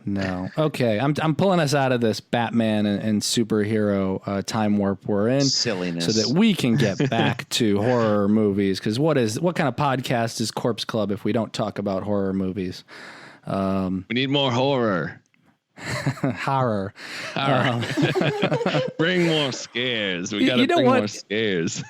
Speaker 1: No. Okay, I'm pulling us out of this Batman and superhero time warp we're in,
Speaker 2: silliness,
Speaker 1: so that we can get back to horror movies. Because what kind of podcast is Corpse Club if we don't talk about horror movies?
Speaker 4: We need more horror.
Speaker 1: Horror.
Speaker 4: Bring more scares. We got to bring more scares.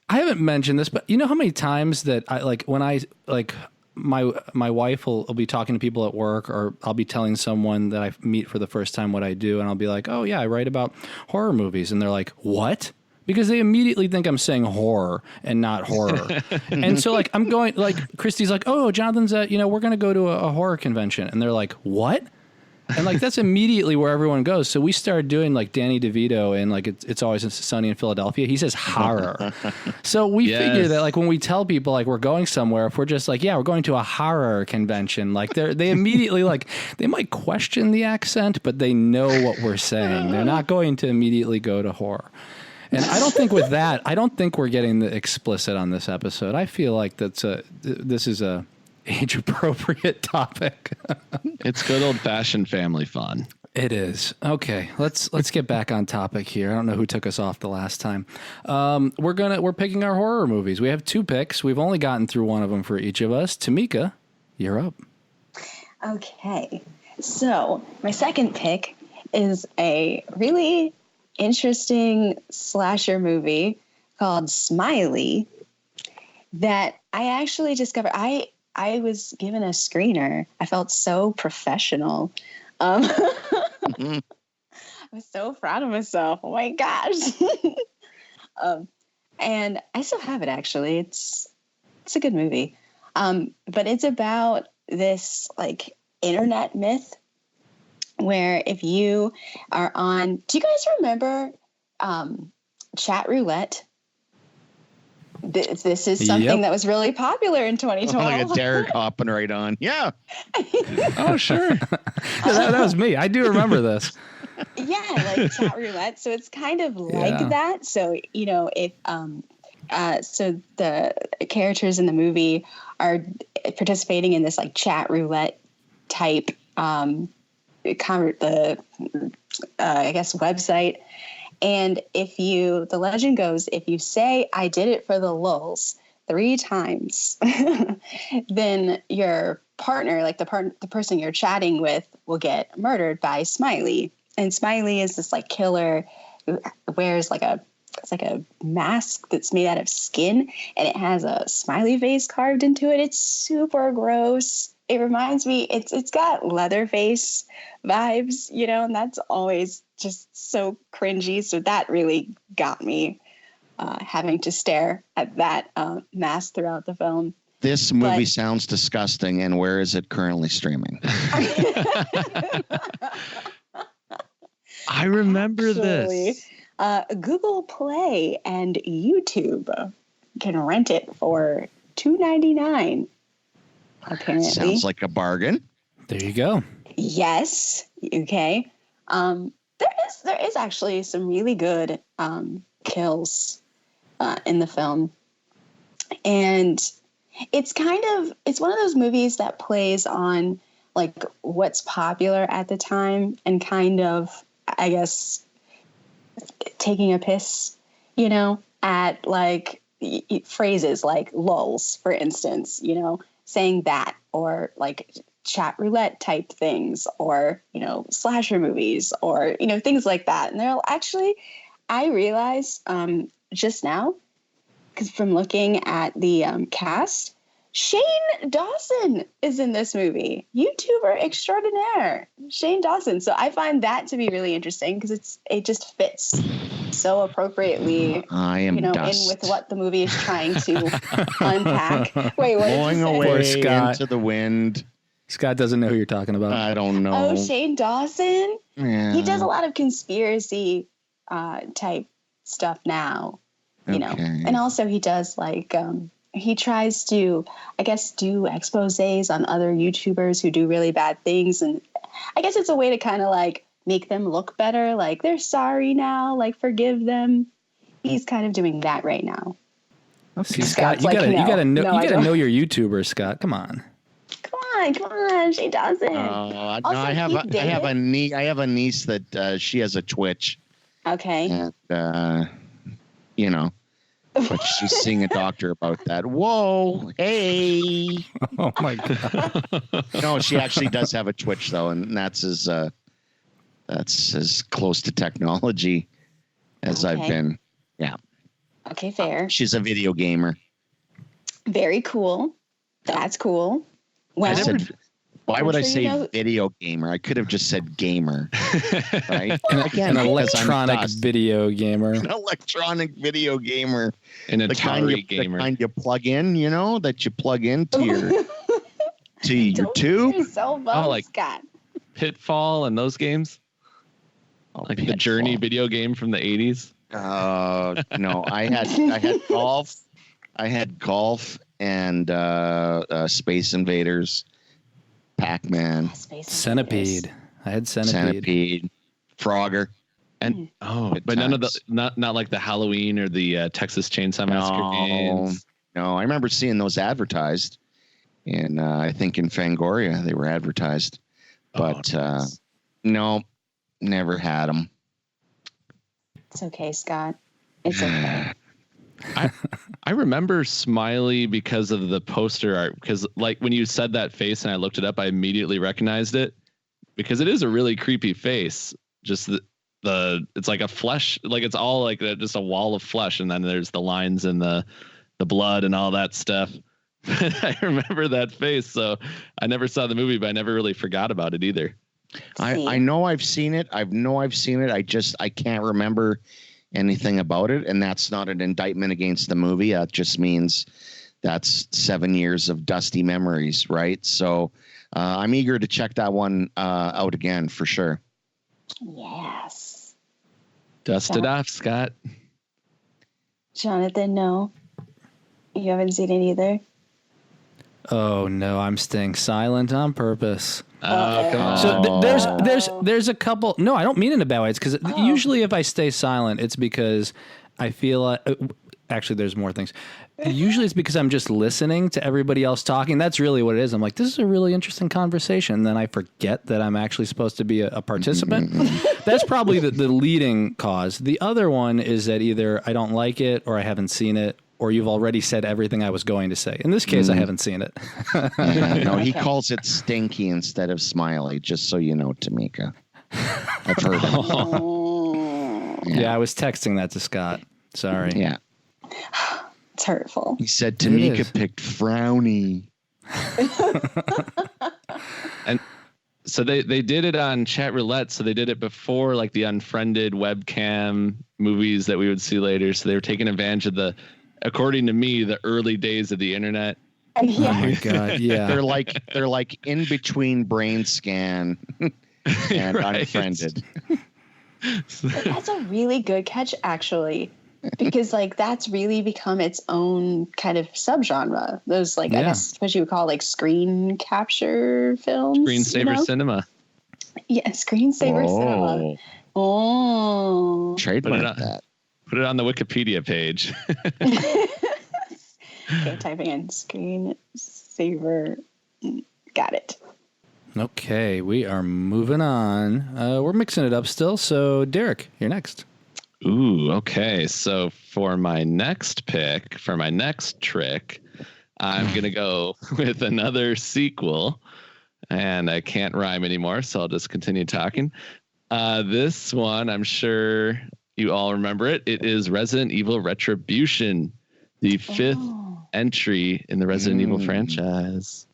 Speaker 1: I haven't mentioned this, but you know how many times that I like when I like my wife will be talking to people at work, or I'll be telling someone that I meet for the first time what I do, and I'll be like, "Oh yeah, I write about horror movies," and they're like, "What?" Because they immediately think I'm saying horror and not horror. And so like I'm going, like Christy's like, "Oh, Jonathan's at, we're going to go to a horror convention," and they're like, "What?" And like that's immediately where everyone goes. So we started doing like Danny DeVito and like It's Always Sunny in Philadelphia. He says horror. So we figure that like when we tell people like we're going somewhere, if we're just like, yeah, we're going to a horror convention, like they immediately like they might question the accent, but they know what we're saying. They're not going to immediately go to horror. And I don't think with that, I don't think we're getting the explicit on this episode. I feel like this is a age appropriate topic.
Speaker 4: It's good old fashioned family fun.
Speaker 1: It is. Okay, let's get back on topic here. I don't know who took us off the last time. We're picking our horror movies. We have 2 picks. We've only gotten through one of them for each of us. Tamika, you're up.
Speaker 3: Okay. So my second pick is a really interesting slasher movie called Smiley that I actually discovered. I was given a screener. I felt so professional. I was so proud of myself. Oh my gosh. And I still have it, actually. It's a good movie. But it's about this like internet myth where if you are on, do you guys remember chat roulette? This is something that was really popular in 2012.
Speaker 2: Look at Derek hopping right on. Yeah.
Speaker 1: Oh, sure. that was me. I do remember this.
Speaker 3: Yeah, like chat roulette. So it's kind of like that. So, if so the characters in the movie are participating in this like chat roulette type I guess website. And the legend goes, if you say I did it for the lulz 3 times, then your partner, like the person you're chatting with, will get murdered by Smiley. And Smiley is this like killer who wears it's like a mask that's made out of skin, and it has a smiley face carved into it. It's super gross. It reminds me, it's got Leatherface vibes, and that's always just so cringy. So that really got me having to stare at that mask throughout the film.
Speaker 2: This movie sounds disgusting, and where is it currently streaming?
Speaker 4: I remember this.
Speaker 3: Google Play and YouTube can rent it for $2.99. Apparently,
Speaker 2: sounds like a bargain.
Speaker 1: There you go.
Speaker 3: Yes. Okay. There is actually some really good kills in the film, and it's one of those movies that plays on like what's popular at the time and kind of, I guess, taking a piss, at like phrases like lulz, for instance, saying that, or like chat roulette type things, or, slasher movies, or, things like that. And they're actually, I realized just now, because from looking at the cast, Shane Dawson is in this movie. YouTuber extraordinaire, Shane Dawson. So I find that to be really interesting because it just fits so appropriately.
Speaker 2: I am
Speaker 3: in with what the movie is trying to unpack. Wait, what?
Speaker 2: Blowing away into the wind.
Speaker 1: Scott doesn't know who you're talking about.
Speaker 2: I don't know.
Speaker 3: Oh, Shane Dawson.
Speaker 2: Yeah.
Speaker 3: He does a lot of conspiracy type stuff now. And also he does like. He tries to, I guess, do exposés on other YouTubers who do really bad things. And I guess it's a way to kind of like make them look better. Like they're sorry now, like forgive them. He's kind of doing that right now.
Speaker 1: See, Scott, you gotta know your YouTubers, Scott. Come on.
Speaker 3: Come on. She doesn't.
Speaker 2: No, I have a niece that she has a Twitch.
Speaker 3: Okay.
Speaker 2: And, but she's seeing a doctor about that. Whoa, hey!
Speaker 1: Oh my god!
Speaker 2: No, she actually does have a Twitch though, and that's That's as close to technology as I've been. Yeah.
Speaker 3: Okay, fair.
Speaker 2: She's a video gamer.
Speaker 3: Very cool. That's cool. Well,
Speaker 2: why would I say video gamer? I could have just said gamer. Right?
Speaker 1: An electronic video gamer.
Speaker 2: An electronic video gamer.
Speaker 4: An Atari gamer.
Speaker 2: The kind you plug in, that you plug into your tube.
Speaker 4: Like
Speaker 3: Scott.
Speaker 4: Pitfall and those games? Like Pitfall. The Journey video game from the 80s?
Speaker 2: No, I had golf. I had golf and Space Invaders, Pac-Man,
Speaker 1: Centipede. I had Centipede,
Speaker 2: Frogger,
Speaker 4: and but none of the not like the Halloween or the Texas Chainsaw Massacre games.
Speaker 2: No, I remember seeing those advertised, and I think in Fangoria they were advertised, but no, never had them.
Speaker 3: It's okay, Scott. It's okay.
Speaker 4: I remember Smiley because of the poster art, because like when you said that face and I looked it up, I immediately recognized it because it is a really creepy face. Just the it's like a flesh, like it's all like just a wall of flesh, and then there's the lines and the blood and all that stuff. I remember that face, so I never saw the movie, but I never really forgot about it either.
Speaker 2: I know I've seen it. I can't remember anything about it, and that's not an indictment against the movie. That just means that's 7 years of dusty memories, right? So I'm eager to check that one out again for sure.
Speaker 3: Yes.
Speaker 4: Dust it off, Scott.
Speaker 3: Jonathan, no. You haven't seen it either?
Speaker 1: Oh no, I'm staying silent on purpose.
Speaker 4: Oh, come on.
Speaker 1: So there's a couple. No, I don't mean it in a bad way. It's because usually if I stay silent, it's because I feel like. Actually, there's more things. Usually it's because I'm just listening to everybody else talking. That's really what it is. I'm like, this is a really interesting conversation. And then I forget that I'm actually supposed to be a participant. That's probably the leading cause. The other one is that either I don't like it or I haven't seen it, or you've already said everything I was going to say. In this case, I haven't seen it.
Speaker 2: No, he calls it stinky instead of smiley, just so you know, Tamika. I've heard him.
Speaker 1: Yeah, I was texting that to Scott. Sorry.
Speaker 2: Yeah.
Speaker 3: It's hurtful.
Speaker 2: He said Tamika picked frowny.
Speaker 4: And so they did it on Chat Roulette. So they did it before like the unfriended webcam movies that we would see later. So they were taking advantage of according to me, the early days of the internet.
Speaker 3: Yeah.
Speaker 1: Oh my God. Yeah.
Speaker 2: They're like in between Brain Scan and Unfriended.
Speaker 3: That's a really good catch, actually. Because like that's really become its own kind of subgenre. Those I guess what you would call like screen capture films.
Speaker 4: Screensaver cinema.
Speaker 3: Yeah, screensaver cinema. Oh.
Speaker 2: Trademark that.
Speaker 4: Put it on the Wikipedia page.
Speaker 3: Okay, typing in screensaver. Got it.
Speaker 1: Okay, we are moving on. We're mixing it up still. So Derek, you're next.
Speaker 4: Ooh, okay. So for my next pick, for my next trick, I'm going to go with another sequel. And I can't rhyme anymore, so I'll just continue talking. This one, I'm sure you all remember it. It is Resident Evil Retribution, the fifth entry in the Resident Evil franchise.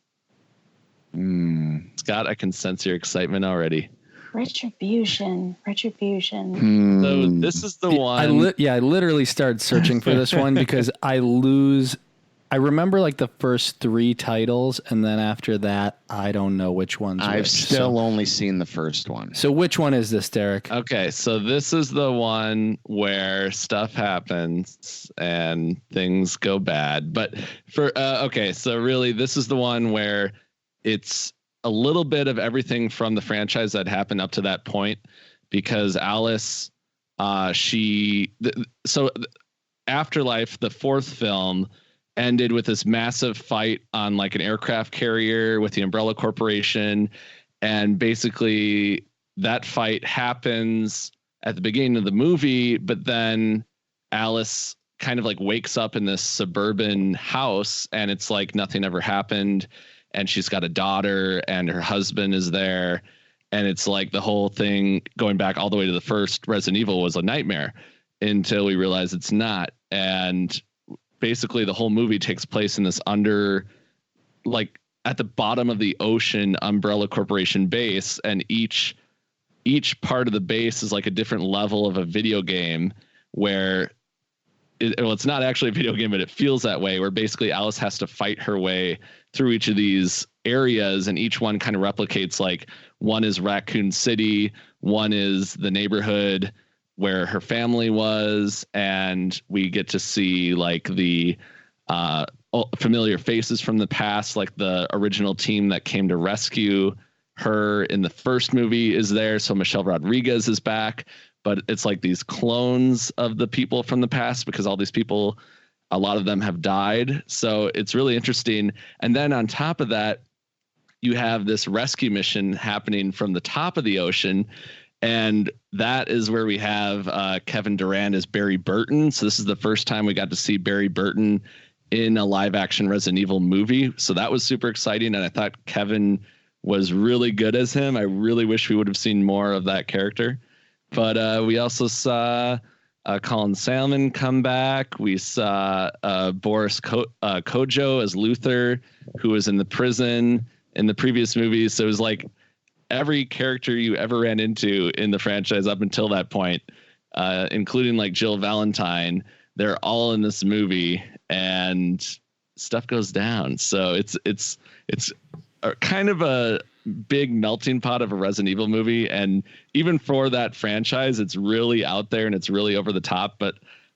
Speaker 4: Scott, I can sense your excitement already.
Speaker 3: Retribution.
Speaker 4: So this is the one.
Speaker 1: I literally started searching for this one because I remember like the first 3 titles, and then after that, I don't know which one's
Speaker 2: I've
Speaker 1: which.
Speaker 2: still only seen the first one.
Speaker 1: So which one is this, Derek?
Speaker 4: Okay, so this is the one where stuff happens and things go bad. But so really, this is the one where it's a little bit of everything from the franchise that happened up to that point, because Alice, Afterlife, the 4th film, ended with this massive fight on like an aircraft carrier with the Umbrella Corporation. And basically that fight happens at the beginning of the movie, but then Alice kind of like wakes up in this suburban house and it's like nothing ever happened. And she's got a daughter and her husband is there. And it's like the whole thing going back all the way to the first Resident Evil was a nightmare until we realize it's not. And basically the whole movie takes place in this like at the bottom of the ocean Umbrella Corporation base. And each part of the base is like a different level of a video game where it's not actually a video game, but it feels that way, where basically Alice has to fight her way through each of these areas, and each one kind of replicates, like, one is Raccoon City, one is the neighborhood where her family was, and we get to see like the familiar faces from the past, like the original team that came to rescue her in the first movie is there. So Michelle Rodriguez is back, but it's like these clones of the people from the past because all these people, a lot of them have died. So it's really interesting. And then on top of that, you have this rescue mission happening from the top of the ocean. And that is where we have Kevin Durant as Barry Burton. So this is the first time we got to see Barry Burton in a live action Resident Evil movie. So that was super exciting. And I thought Kevin was really good as him. I really wish we would have seen more of that character. But we also saw Colin Salmon come back. We saw Boris Kojo as Luther, who was in the prison in the previous movies. So it was like every character you ever ran into in the franchise up until that point, including like Jill Valentine, they're all in this movie, and stuff goes down. So it's kind of a big melting pot of a Resident Evil movie. And even for that franchise, it's really out there and it's really over the top, but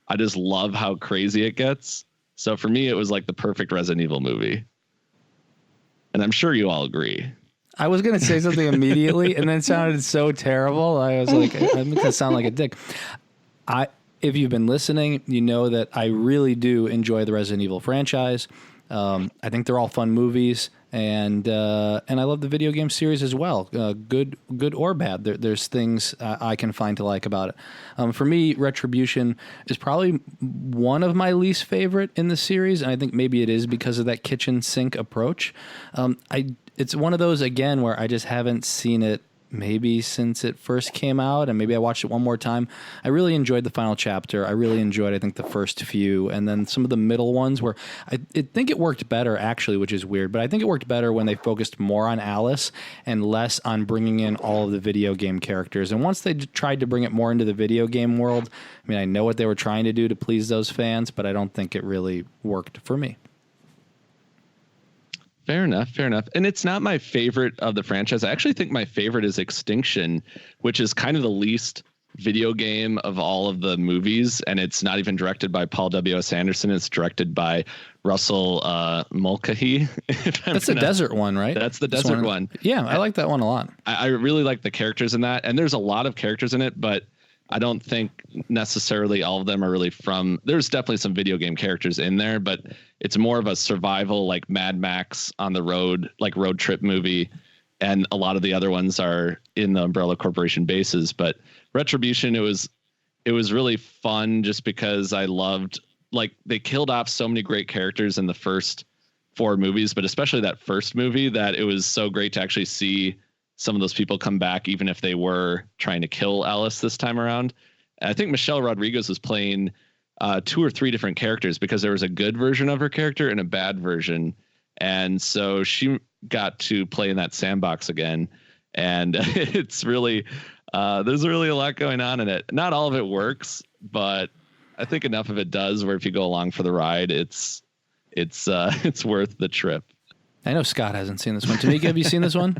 Speaker 4: I just love how crazy it gets. So for me, it was like the perfect Resident Evil movie. And I'm sure you all agree.
Speaker 1: I was going to say something immediately and then it sounded so terrible. I was like, I'm going to sound like a dick. If you've been listening, you know that I really do enjoy the Resident Evil franchise. I think they're all fun movies, and I love the video game series as well. Good or bad. There's things I can find to like about it. For me, Retribution is probably one of my least favorite in the series, and I think maybe it is because of that kitchen sink approach. It's one of those again where I just haven't seen it maybe since it first came out, and maybe I watched it one more time. I really enjoyed the final chapter. I really enjoyed, I think, the first few, and then some of the middle ones where I think it worked better, actually, which is weird, but I think it worked better when they focused more on Alice and less on bringing in all of the video game characters. And once they tried to bring it more into the video game world, I mean, I know what they were trying to do to please those fans, but I don't think it really worked for me.
Speaker 4: Fair enough. And it's not my favorite of the franchise. I actually think my favorite is Extinction, which is kind of the least video game of all of the movies. And it's not even directed by Paul W.S. Anderson. It's directed by Russell Mulcahy.
Speaker 1: That's the desert one, right?
Speaker 4: That's the desert one.
Speaker 1: Yeah, I like that one a lot.
Speaker 4: I really like the characters in that. And there's a lot of characters in it, but I don't think necessarily all of them are really from. There's definitely some video game characters in there, but it's more of a survival, like Mad Max on the road, like road trip movie. And a lot of the other ones are in the Umbrella Corporation bases. But Retribution, it was really fun just because I loved, like, they killed off so many great characters in the first 4 movies, but especially that first movie, that it was so great to actually see some of those people come back, even if they were trying to kill Alice this time around. I think Michelle Rodriguez was playing 2 or 3 different characters because there was a good version of her character and a bad version. And so she got to play in that sandbox again. And it's really, there's really a lot going on in it. Not all of it works, but I think enough of it does where if you go along for the ride, it's worth the trip.
Speaker 1: I know Scott hasn't seen this one. Tamika, have you seen this one?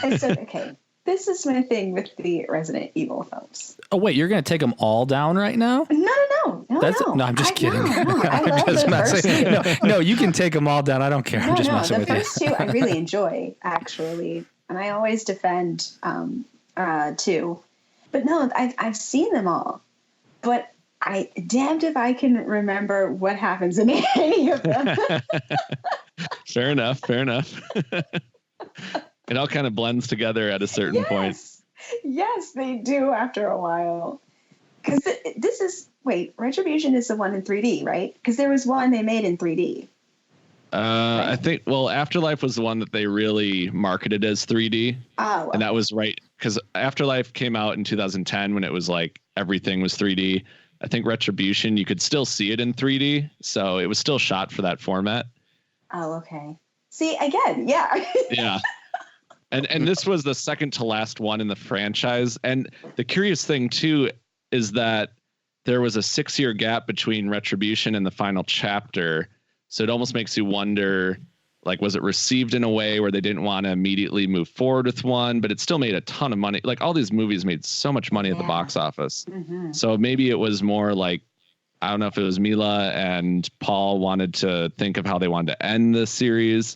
Speaker 3: Okay. This is my thing with the Resident Evil films.
Speaker 1: Oh, wait, you're going to take them all down right now?
Speaker 3: No,
Speaker 1: I'm just kidding.
Speaker 3: No, I
Speaker 1: I'm
Speaker 3: love
Speaker 1: just
Speaker 3: the
Speaker 1: messing.
Speaker 3: first
Speaker 1: No, you can take them all down. I don't care. I'm just messing with you.
Speaker 3: The first 2 I really enjoy, actually. And I always defend 2. But no, I've seen them all. But I damned if I can remember what happens in any of them.
Speaker 4: Fair enough. It all kind of blends together at a certain point.
Speaker 3: Yes, they do after a while. Because Retribution is the one in 3D, right? Because there was one they made in 3D.
Speaker 4: I think, well, Afterlife was the one that they really marketed as 3D.
Speaker 3: Oh.
Speaker 4: And that was right, because Afterlife came out in 2010 when it was like everything was 3D. I think Retribution, you could still see it in 3D. So it was still shot for that format.
Speaker 3: Oh, okay. See, again, yeah.
Speaker 4: Yeah. And this was the second to last one in the franchise. And the curious thing, too, is that there was a 6-year gap between Retribution and the final chapter. So it almost makes you wonder, like, was it received in a way where they didn't want to immediately move forward with one, but it still made a ton of money. Like, all these movies made so much money at the box office. Mm-hmm. So maybe it was more like, I don't know if it was Mila and Paul wanted to think of how they wanted to end the series,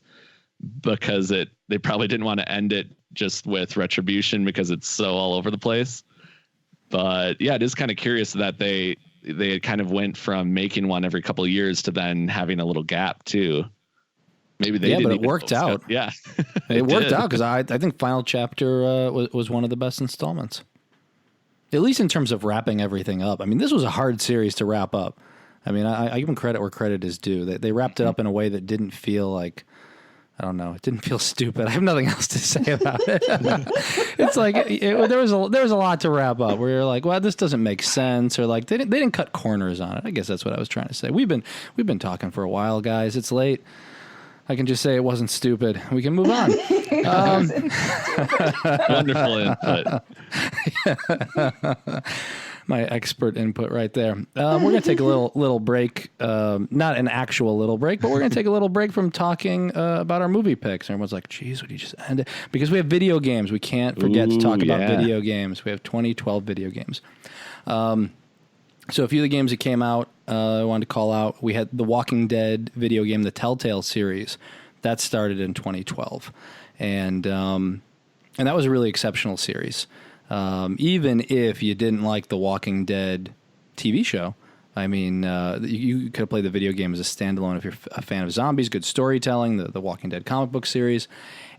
Speaker 4: because they probably didn't want to end it just with Retribution because it's so all over the place. But yeah, it is kind of curious that they kind of went from making one every couple of years to then having a little gap too. Maybe they didn't.
Speaker 1: But it worked out.
Speaker 4: Yeah,
Speaker 1: it worked out because I think Final Chapter was one of the best installments, at least in terms of wrapping everything up. I mean, this was a hard series to wrap up. I mean, I give them credit where credit is due. They wrapped it up in a way that didn't feel like, I don't know, it didn't feel stupid. I have nothing else to say about it. It's like there was a lot to wrap up where you're like, well, this doesn't make sense, or like they didn't cut corners on it. I guess that's what I was trying to say. We've been talking for a while, guys. It's late. I can just say it wasn't stupid. We can move on.
Speaker 4: Wonderful input.
Speaker 1: My expert input right there. We're going to take a little break, not an actual little break, but we're going to take a little break from talking about our movie picks. And everyone's like, geez, would you just end it? Because we have video games. We can't forget to talk about video games. We have 2012 video games. So a few of the games that came out, I wanted to call out. We had the Walking Dead video game, the Telltale series. That started in 2012. And that was a really exceptional series. Even if you didn't like the Walking Dead TV show, I mean, you could have played the video game as a standalone if you're a fan of zombies, good storytelling, the Walking Dead comic book series.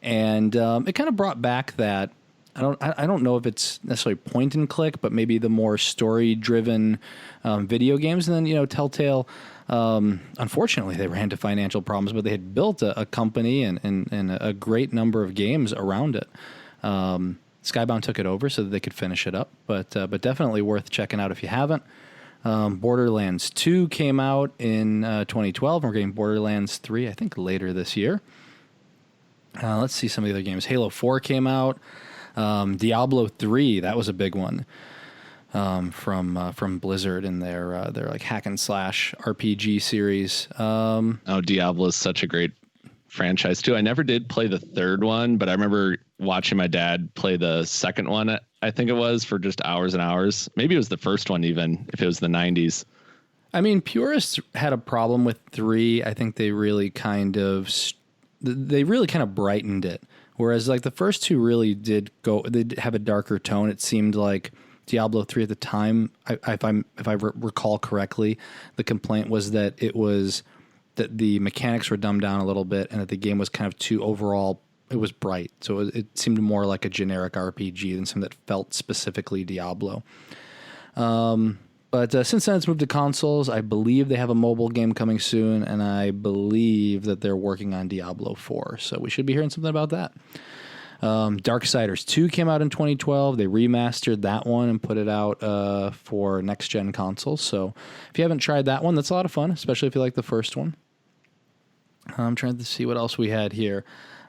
Speaker 1: And it kind of brought back that, I don't know if it's necessarily point and click, but maybe the more story-driven video games. And then, Telltale, unfortunately, they ran into financial problems, but they had built a company and a great number of games around it. Skybound took it over so that they could finish it up, but definitely worth checking out if you haven't. Borderlands 2 came out in 2012, and we're getting Borderlands 3, I think, later this year. Let's see some of the other games. Halo 4 came out. Diablo 3, that was a big one from Blizzard and their like hack and slash RPG series.
Speaker 4: Diablo is such a great franchise too. I never did play the third one, but I remember watching my dad play the second one, I think it was, for just hours and hours. Maybe it was the first one, even if it was the 90s.
Speaker 1: I mean, purists had a problem with 3. I think they really kind of brightened it. Whereas like the first 2 really did have a darker tone. It seemed like Diablo 3 at the time, if I recall correctly, the complaint was that that the mechanics were dumbed down a little bit and that the game was kind of too overall. It was bright. So it seemed more like a generic RPG than something that felt specifically Diablo. But since then it's moved to consoles. I believe they have a mobile game coming soon, and I believe that they're working on Diablo 4. So we should be hearing something about that. Darksiders 2 came out in 2012. They remastered that one and put it out for next-gen consoles. So if you haven't tried that one, that's a lot of fun, especially if you like the first one. I'm trying to see what else we had here.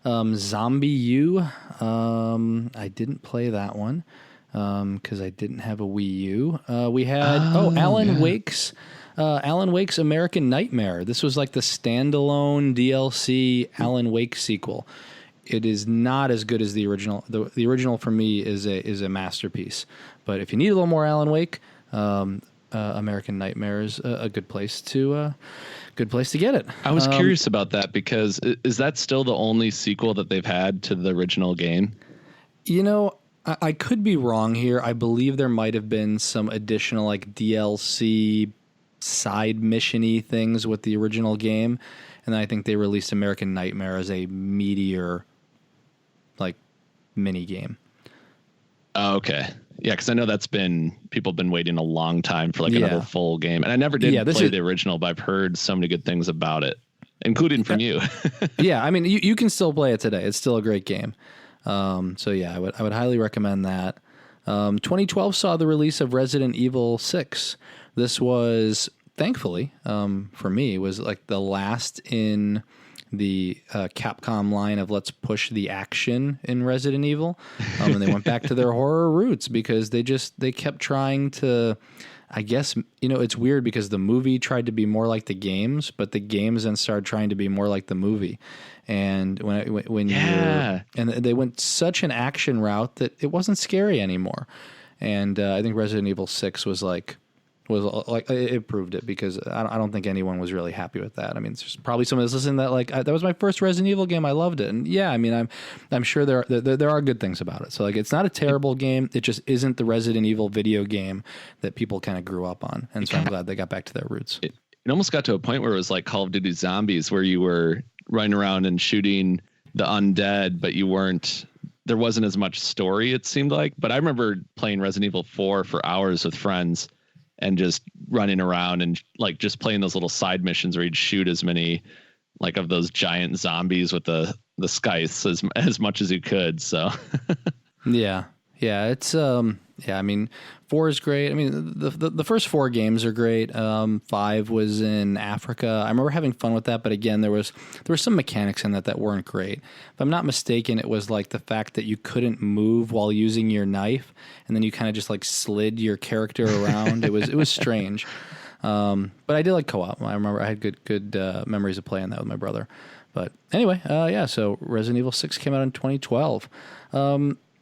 Speaker 1: Zombie U. I didn't play that one because I didn't have a Wii U. We had Alan Wake's American Nightmare. This was like the standalone DLC Alan Wake sequel. It is not as good as the original. The original for me is a masterpiece. But if you need a little more Alan Wake, American Nightmare is a good place to get it.
Speaker 4: I was curious about that because is that still the only sequel that they've had to the original game?
Speaker 1: I could be wrong here. I believe there might have been some additional like DLC side mission-y things with the original game, and then I think they released American Nightmare as a meteor like mini game.
Speaker 4: Oh, okay. Yeah, because I know people have been waiting a long time for like another full game. And I never did play the original, but I've heard so many good things about it. including from you.
Speaker 1: Yeah, I mean, you can still play it today. It's still a great game. So yeah, I would highly recommend that. 2012 saw the release of Resident Evil 6. This was, thankfully, for me, was like the last in the Capcom line of let's push the action in Resident Evil. And they went back to their horror roots because they kept trying to, I guess, it's weird because the movie tried to be more like the games, but the games then started trying to be more like the movie. And when they went such an action route that it wasn't scary anymore. And I think Resident Evil 6 was like it proved it, because I don't think anyone was really happy with that. I mean, there's probably someone that's listening that that was my first Resident Evil game. I loved it, and yeah, I mean, I'm sure there are good things about it. So like, it's not a terrible game. It just isn't the Resident Evil video game that people kind of grew up on, and so I'm glad they got back to their roots.
Speaker 4: It almost got to a point where it was like Call of Duty Zombies, where you were running around and shooting the undead, but there wasn't as much story, it seemed like. But I remember playing Resident Evil 4 for hours with friends and just running around and like just playing those little side missions where you'd shoot as many like of those giant zombies with the scythes as much as you could. So
Speaker 1: yeah, it's I mean, 4 is great. I mean, the first 4 games are great. 5 was in Africa. I remember having fun with that, but again, there were some mechanics in that weren't great. If I'm not mistaken, it was like the fact that you couldn't move while using your knife, and then you kind of just like slid your character around. It was strange. But I did like co-op. I remember I had good memories of playing that with my brother. But anyway, so Resident Evil 6 came out in 2012.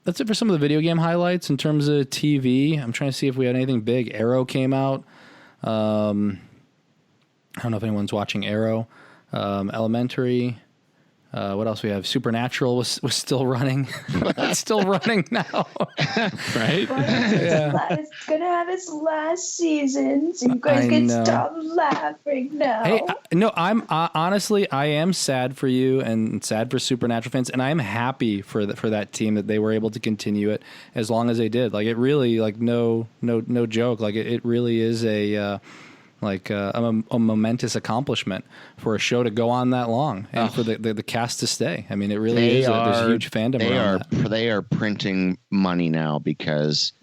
Speaker 1: That's it for some of the video game highlights. In terms of TV, I'm trying to see if we had anything big. Arrow came out. I don't know if anyone's watching Arrow. Elementary. What else we have? Supernatural was still running. It's still running now. Right?
Speaker 3: Yeah. It's going to have its last season, so you guys can stop laughing now.
Speaker 1: Hey, no, I'm honestly, I am sad for you and sad for Supernatural fans, and I am happy for that team that they were able to continue it as long as they did. Like, it really, like, no joke. Like, it really is a momentous accomplishment for a show to go on that long, and for the cast to stay. I mean, it really is. There's a huge fandom around that.
Speaker 2: They are printing money now because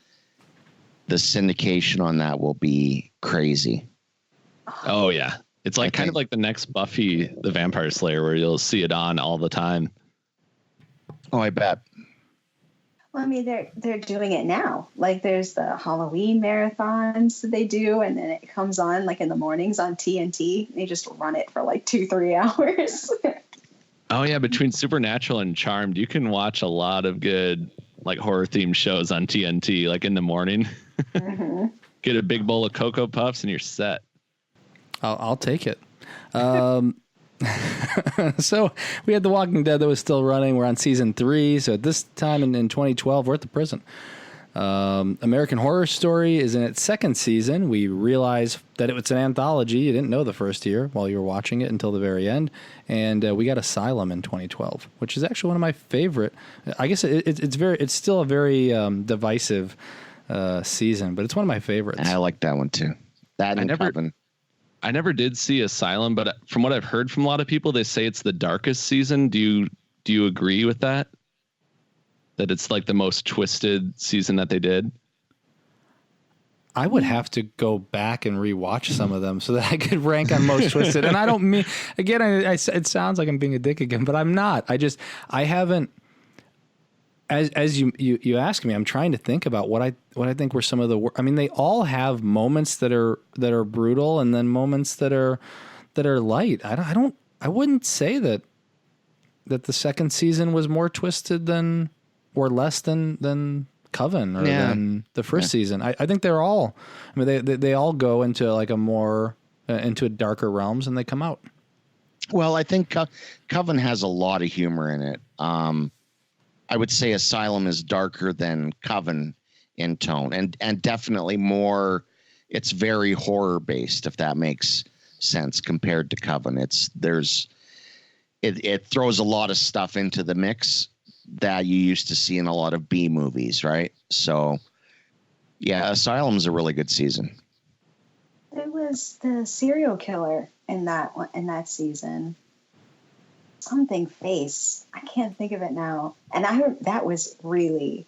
Speaker 2: the syndication on that will be crazy.
Speaker 4: Oh yeah, it's like kind of like the next Buffy the Vampire Slayer, where you'll see it on all the time.
Speaker 2: Oh, I bet.
Speaker 3: Well, I mean, they're doing it now. Like, there's the Halloween marathons that they do, and then it comes on like in the mornings on TNT. They just run it for like 2-3 hours.
Speaker 4: Oh yeah, between Supernatural and Charmed, you can watch a lot of good like horror themed shows on TNT, like in the morning. Mm-hmm. Get a big bowl of Cocoa Puffs and you're set.
Speaker 1: I'll take it. So we had The Walking Dead that was still running. We're on season 3. So at this time in 2012, we're at the present. American Horror Story is in its 2nd season. We realized that it was an anthology. You didn't know the first year while you were watching it until the very end. And we got Asylum in 2012, which is actually one of my favorite. I guess it's still a very divisive season, but it's one of my favorites.
Speaker 2: I like that one too. That and Coven.
Speaker 4: I never did see Asylum, but from what I've heard from a lot of people, they say it's the darkest season. Do you agree with that? That it's like the most twisted season that they did?
Speaker 1: I would have to go back and rewatch some of them so that I could rank on most twisted. And I don't mean, again, it sounds like I'm being a dick again, but I'm not. I haven't. As you ask me, I'm trying to think about what I think were some of the. I mean, they all have moments that are brutal, and then moments that are light. I wouldn't say that the 2nd season was more twisted than or less than Coven or than the first season. I think they're all. I mean, they all go into like a more into darker realms, and they come out.
Speaker 2: Well, I think Coven has a lot of humor in it. I would say Asylum is darker than Coven in tone, and definitely more. It's very horror based, if that makes sense, compared to Coven. It throws a lot of stuff into the mix that you used to see in a lot of B movies, right? So, yeah, Asylum's a really good season.
Speaker 3: It was the serial killer in that season. something face. I can't think of it now. And that was really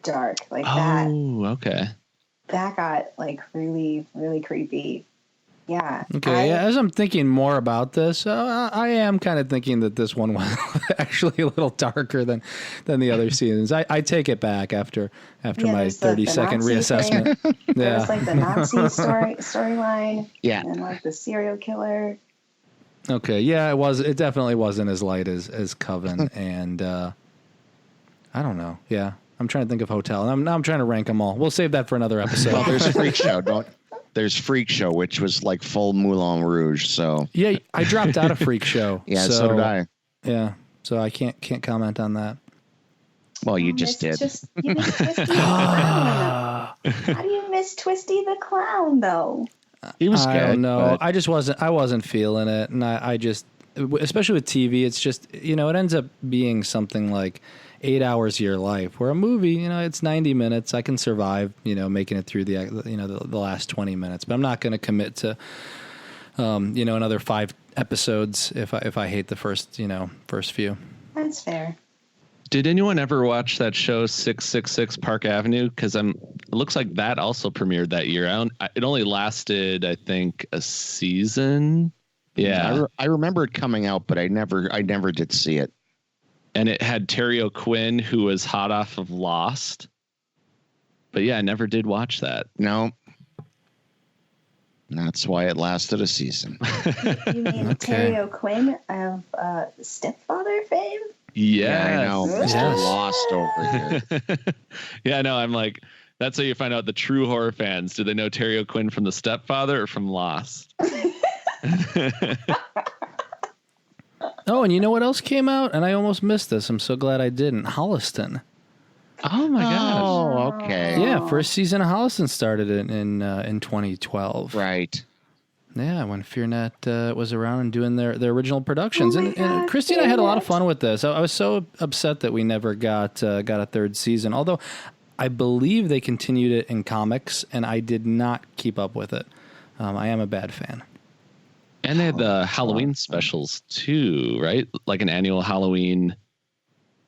Speaker 3: dark. Like
Speaker 4: Oh, okay.
Speaker 3: that got like really, really creepy. Yeah.
Speaker 1: Okay. As I'm thinking more about this, I am kind of thinking that this one was actually a little darker than the other seasons. I take it back after my 30-second reassessment.
Speaker 3: There was like the Nazi storyline.
Speaker 2: Yeah.
Speaker 3: And like the serial killer.
Speaker 1: Okay. Yeah, it was. It definitely wasn't as light as Coven, and I don't know. Yeah, I'm trying to think of Hotel, and I'm trying to rank them all. We'll save that for another episode.
Speaker 2: Well, there's Freak Show. There's Freak Show, which was like full Moulin Rouge. So
Speaker 1: yeah, I dropped out of Freak Show.
Speaker 2: Yeah, so did I.
Speaker 1: Yeah, so I can't comment on that.
Speaker 2: Well, you just did.
Speaker 3: You missed Twisty the Clown. How do you miss Twisty the Clown though?
Speaker 2: He was good.
Speaker 1: I don't know.
Speaker 2: but-
Speaker 1: I wasn't feeling it, and I just, especially with TV, it's just, it ends up being something like 8 hours of your life. Where a movie, it's 90 minutes. I can survive, making it through the last 20 minutes, but I'm not going to commit to, another 5 episodes if I hate the first few.
Speaker 3: That's fair.
Speaker 4: Did anyone ever watch that show 666 Park Avenue? Because it looks like that also premiered that year. It only lasted, I think, a season. Yeah,
Speaker 2: I remember it coming out, but I never did see it.
Speaker 4: And it had Terry O'Quinn, who was hot off of Lost. But yeah, I never did watch that.
Speaker 2: No. That's why it lasted a season.
Speaker 3: You mean Terry O'Quinn of Stepfather fame?
Speaker 4: Yeah,
Speaker 2: I know.
Speaker 1: Yes.
Speaker 2: Mr. Lost over here.
Speaker 4: Yeah, no, I'm like, that's how you find out the true horror fans. Do they know Terry O'Quinn from The Stepfather or from Lost?
Speaker 1: Oh, and you know what else came out? And I almost missed this. I'm so glad I didn't. Holliston.
Speaker 4: Oh my gosh.
Speaker 2: Oh, okay.
Speaker 1: Yeah, first season of Holliston started in 2012.
Speaker 2: Right.
Speaker 1: Yeah, when FearNet was around and doing their original productions.
Speaker 3: Oh my
Speaker 1: and
Speaker 3: God,
Speaker 1: Christy and I had a lot of
Speaker 3: FearNet.
Speaker 1: fun with this. I was so upset that we never got a third season. Although I believe they continued it in comics, and I did not keep up with it. I am a bad fan.
Speaker 4: And they had the Halloween specials too, right? Like an annual Halloween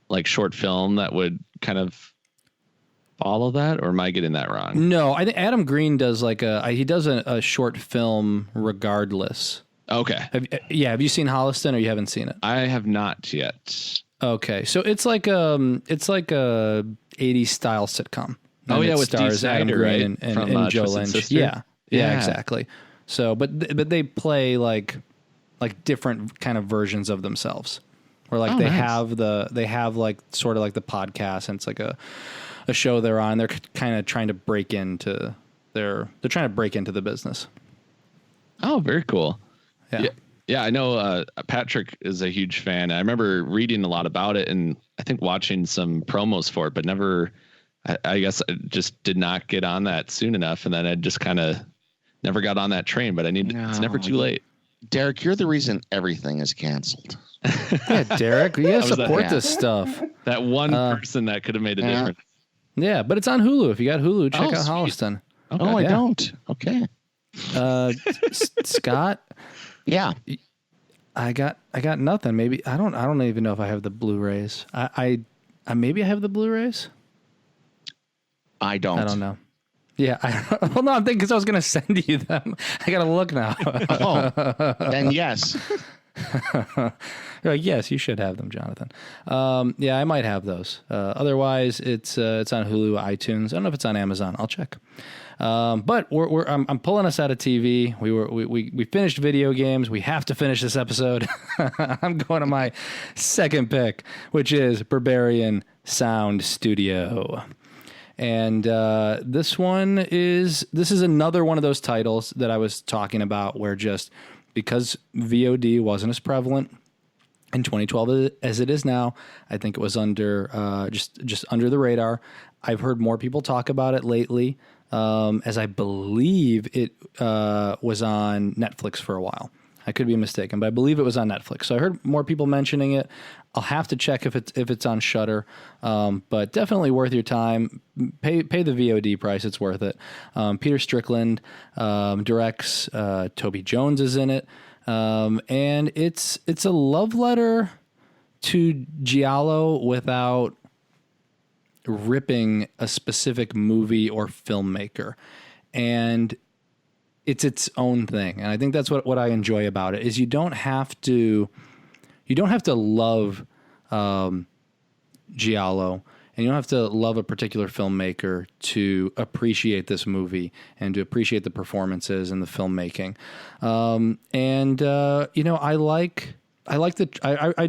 Speaker 4: like short film that would kind of follow that, or am I getting that wrong?
Speaker 1: No, I think Adam Green does he does a short film regardless.
Speaker 4: Okay.
Speaker 1: Have you seen Holliston, or you haven't seen it?
Speaker 4: I have not yet.
Speaker 1: Okay, so it's like a 80s style sitcom.
Speaker 4: Oh,
Speaker 1: And
Speaker 4: yeah,
Speaker 1: it
Speaker 4: with Dee
Speaker 1: stars Adam
Speaker 4: Snider,
Speaker 1: Green
Speaker 4: right?
Speaker 1: and
Speaker 4: From,
Speaker 1: Joe
Speaker 4: Twisted
Speaker 1: Lynch.
Speaker 4: Sister?
Speaker 1: Yeah,
Speaker 4: Yeah.
Speaker 1: exactly. So, but they play like different kind of versions of themselves, where like they have like sort of like the podcast, and it's like a show they're on. They're kind of trying to break into they're trying to break into the business.
Speaker 4: Oh, very cool.
Speaker 1: Yeah.
Speaker 4: Yeah, I know Patrick is a huge fan. I remember reading a lot about it, and I think watching some promos for it, but never, I guess I just did not get on that soon enough. And then I just kind of never got on that train, but it's never too late.
Speaker 2: Derek, you're the reason everything is canceled.
Speaker 1: Yeah, Derek, you gotta
Speaker 4: was that?
Speaker 1: support
Speaker 2: Yeah.
Speaker 1: this stuff.
Speaker 4: That one person that could have made a
Speaker 2: Yeah.
Speaker 4: difference.
Speaker 1: Yeah, but it's on Hulu. If you got Hulu, check
Speaker 4: Oh,
Speaker 1: out
Speaker 4: sweet.
Speaker 1: Holliston.
Speaker 4: Okay.
Speaker 2: Oh, I
Speaker 1: Yeah.
Speaker 2: don't. Okay.
Speaker 1: Scott,
Speaker 2: Yeah.
Speaker 1: I got nothing. Maybe I don't even know if I have the Blu-rays. I maybe I have the Blu-rays.
Speaker 2: I don't.
Speaker 1: I don't know. Yeah, hold on. I'm thinking because I was going to send you them. I got to look now.
Speaker 2: Oh, then yes.
Speaker 1: You're like, yes, you should have them, Jonathan. Yeah, I might have those. Otherwise, it's on Hulu, iTunes. I don't know if it's on Amazon. I'll check. But I'm pulling us out of TV. We finished video games. We have to finish this episode. I'm going to my second pick, which is Barbarian Sound Studio. And this is another one of those titles that I was talking about, where just because VOD wasn't as prevalent in 2012 as it is now, I think it was under just under the radar. I've heard more people talk about it lately, as I believe it was on Netflix for a while. I could be mistaken, but I believe it was on Netflix. So I heard more people mentioning it. I'll have to check if it's on Shudder, but definitely worth your time. Pay the VOD price; it's worth it. Peter Strickland directs. Toby Jones is in it, and it's a love letter to Giallo without ripping a specific movie or filmmaker. And it's its own thing. And I think that's what I enjoy about it is you don't have to love Giallo, and you don't have to love a particular filmmaker to appreciate this movie and to appreciate the performances and the filmmaking. I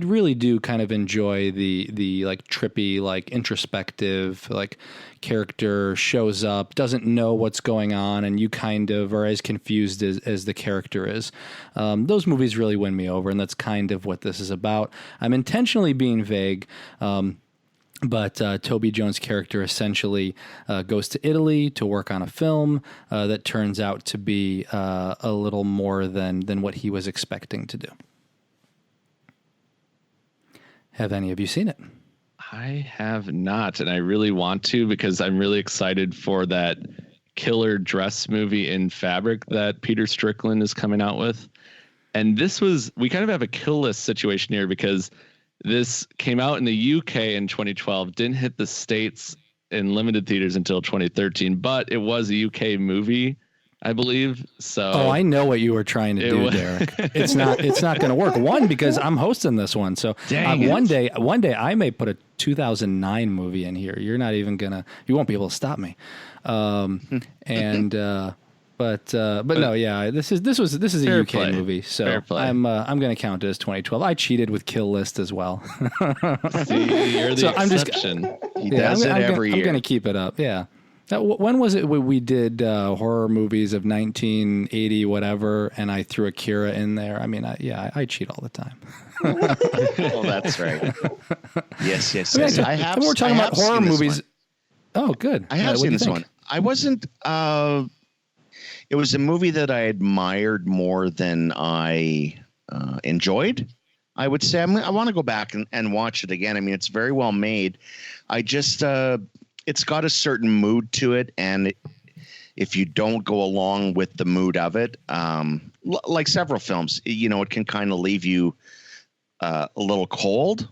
Speaker 1: really do kind of enjoy the like trippy, like introspective, like character shows up, doesn't know what's going on, and you kind of are as confused as the character is. Those movies really win me over, and that's kind of what this is about. I'm intentionally being vague. But Toby Jones' character essentially goes to Italy to work on a film that turns out to be a little more than what he was expecting to do. Have any of you seen it?
Speaker 4: I have not, and I really want to because I'm really excited for that killer dress movie in fabric that Peter Strickland is coming out with. And we kind of have a kill list situation here because this came out in the UK in 2012, didn't hit the States in limited theaters until 2013, but it was a UK movie, I believe. So
Speaker 1: I know what you were trying to do, Derek. It's not going to work. One, because I'm hosting this one. So one day I may put a 2009 movie in here. You're not even you won't be able to stop me. But no, yeah, this is a
Speaker 4: Fair
Speaker 1: UK
Speaker 4: play.
Speaker 1: movie, so I'm going to count it as 2012. I cheated with Kill List as well.
Speaker 4: See, you're the exception.
Speaker 2: He does it every year.
Speaker 1: I'm going to keep it up. Yeah. When was it we did horror movies of 1980 whatever, and I threw Akira in there? I mean, I cheat all the time.
Speaker 2: Oh, that's right. Yes. I have.
Speaker 1: We're talking about horror movies. Oh, good.
Speaker 2: I have seen this one. I wasn't. It was a movie that I admired more than I enjoyed. I would say I want to go back and watch it again. I mean, it's very well made. I just it's got a certain mood to it, and if you don't go along with the mood of it, like several films, it can kind of leave you a little cold.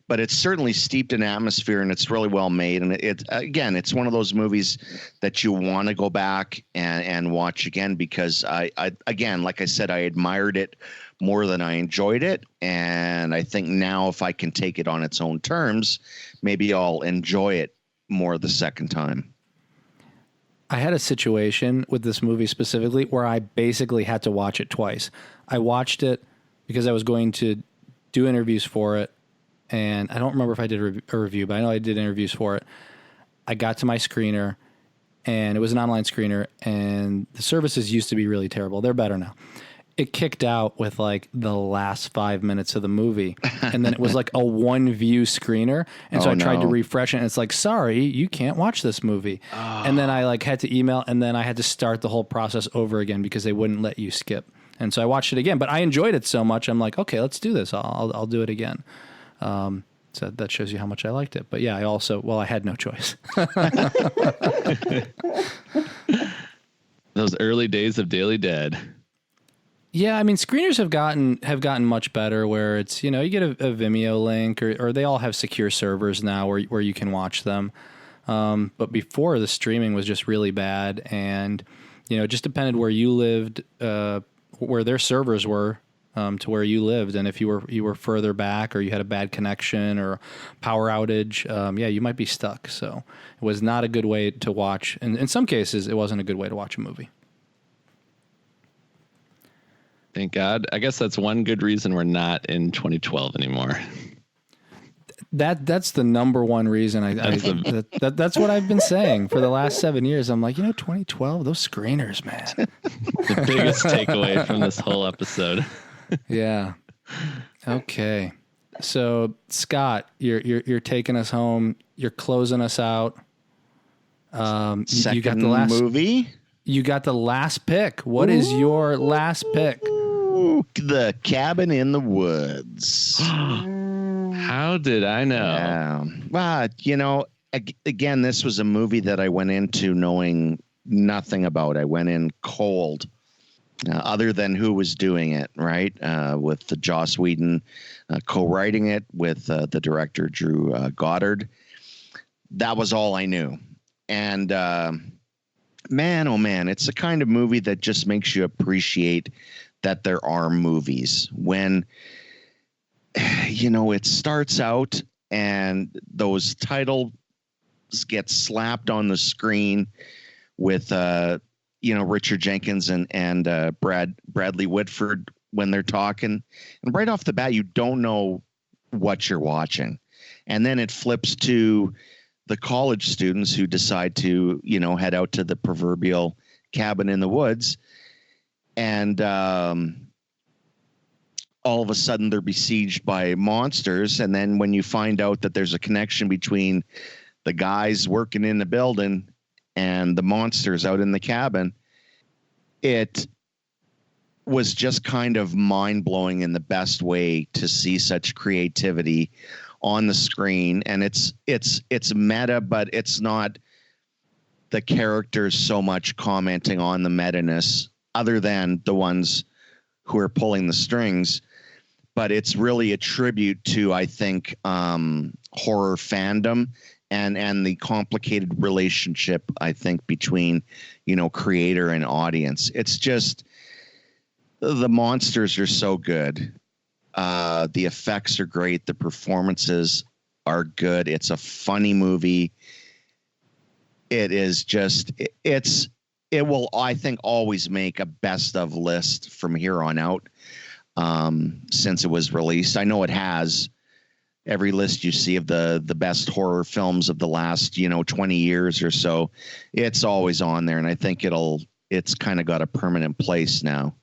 Speaker 2: But it's certainly steeped in atmosphere, and it's really well made. And it's one of those movies that you want to go back and watch again because I like I said, I admired it more than I enjoyed it. And I think now if I can take it on its own terms, maybe I'll enjoy it more the second time.
Speaker 1: I had a situation with this movie specifically where I basically had to watch it twice. I watched it because I was going to do interviews for it. And I don't remember if I did a review, but I know I did interviews for it. I got to my screener, and it was an online screener, and the services used to be really terrible. They're better now. It kicked out with like the last 5 minutes of the movie, and then it was like a one-view screener. And so I tried to refresh it, and it's like, sorry, you can't watch this movie. Oh. And then I had to email, and then I had to start the whole process over again because they wouldn't let you skip. And so I watched it again, but I enjoyed it so much. I'm like, okay, let's do this. I'll do it again. So that shows you how much I liked it. But yeah, I had no choice.
Speaker 4: Those early days of Daily Dead.
Speaker 1: Yeah, I mean, screeners have gotten much better where it's, you get a Vimeo link or they all have secure servers now where you can watch them. But before, the streaming was just really bad, and it just depended where you lived, where their servers were. To where you lived, and if you were further back or you had a bad connection or power outage, you might be stuck. So it was not a good way to watch. And in some cases, it wasn't a good way to watch a movie.
Speaker 4: Thank God. I guess that's one good reason we're not in 2012 anymore.
Speaker 1: That's the number one reason. That's what I've been saying for the last 7 years. I'm like, 2012, those screeners, man.
Speaker 4: The biggest takeaway from this whole episode.
Speaker 1: Yeah. Okay. So Scott, you're taking us home. You're closing us out.
Speaker 2: Second
Speaker 1: you got the last
Speaker 2: movie.
Speaker 1: You got the last pick. What is your last pick?
Speaker 2: The Cabin in the Woods.
Speaker 4: How did I know?
Speaker 2: Well, again, this was a movie that I went into knowing nothing about. I went in cold. other than who was doing it, right? With the Joss Whedon co-writing it with the director Drew Goddard. That was all I knew. And man, oh man, it's the kind of movie that just makes you appreciate that there are movies. When, it starts out and those titles get slapped on the screen with Richard Jenkins and Bradley Whitford when they're talking, and right off the bat you don't know what you're watching, and then it flips to the college students who decide to head out to the proverbial cabin in the woods, and all of a sudden they're besieged by monsters. And then when you find out that there's a connection between the guys working in the building and the monsters out in the cabin, it was just kind of mind-blowing in the best way to see such creativity on the screen. And it's meta, but it's not the characters so much commenting on the meta-ness, other than the ones who are pulling the strings. But it's really a tribute to, I think, horror fandom and the complicated relationship, I think, between, creator and audience. It's just, the monsters are so good. The effects are great. The performances are good. It's a funny movie. It is just, it will, I think, always make a best of list from here on out. Since it was released, I know it has. Every list you see of the best horror films of the last 20 years or so, it's always on there, and I think it's kind of got a permanent place now.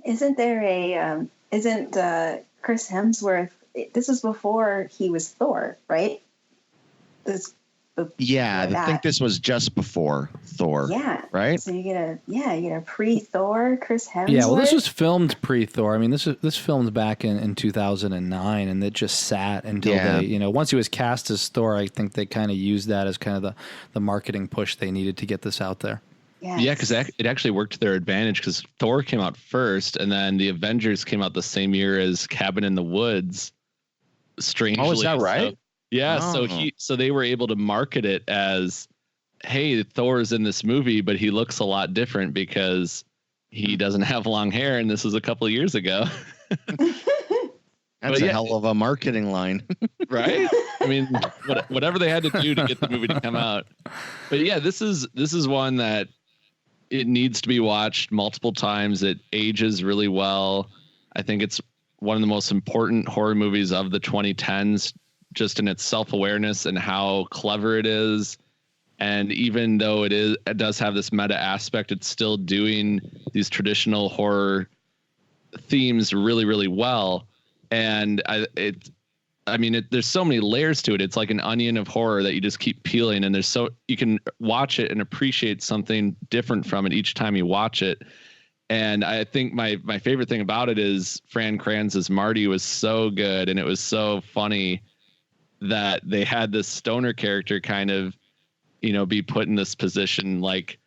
Speaker 3: Isn't there isn't Chris Hemsworth? This was before he was Thor, right?
Speaker 2: I think this was just before Thor.
Speaker 3: Yeah.
Speaker 2: Right.
Speaker 3: So you get a pre-Thor Chris Hemsworth.
Speaker 1: Yeah. Well, this was filmed pre-Thor. I mean, this filmed back in 2009, and it just sat until they, once he was cast as Thor, I think they kind of used that as kind of the marketing push they needed to get this out there.
Speaker 3: Yes.
Speaker 4: Yeah, because it actually worked to their advantage, because Thor came out first, and then the Avengers came out the same year as Cabin in the Woods. Strangely,
Speaker 2: is that right?
Speaker 4: So, yeah, so they were able to market it as, hey, Thor is in this movie, but he looks a lot different because he doesn't have long hair, and this was a couple of years ago.
Speaker 2: That's a hell of a marketing line.
Speaker 4: Right? I mean, whatever they had to do to get the movie to come out. But yeah, this is one that it needs to be watched multiple times. It ages really well. I think it's one of the most important horror movies of the 2010s, just in its self-awareness and how clever it is. And even though it does have this meta aspect, it's still doing these traditional horror themes really, really well. And there's so many layers to it. It's like an onion of horror that you just keep peeling, and you can watch it and appreciate something different from it each time you watch it. And I think my favorite thing about it is Fran Kranz's Marty was so good, and it was so funny that they had this stoner character kind of, be put in this position, like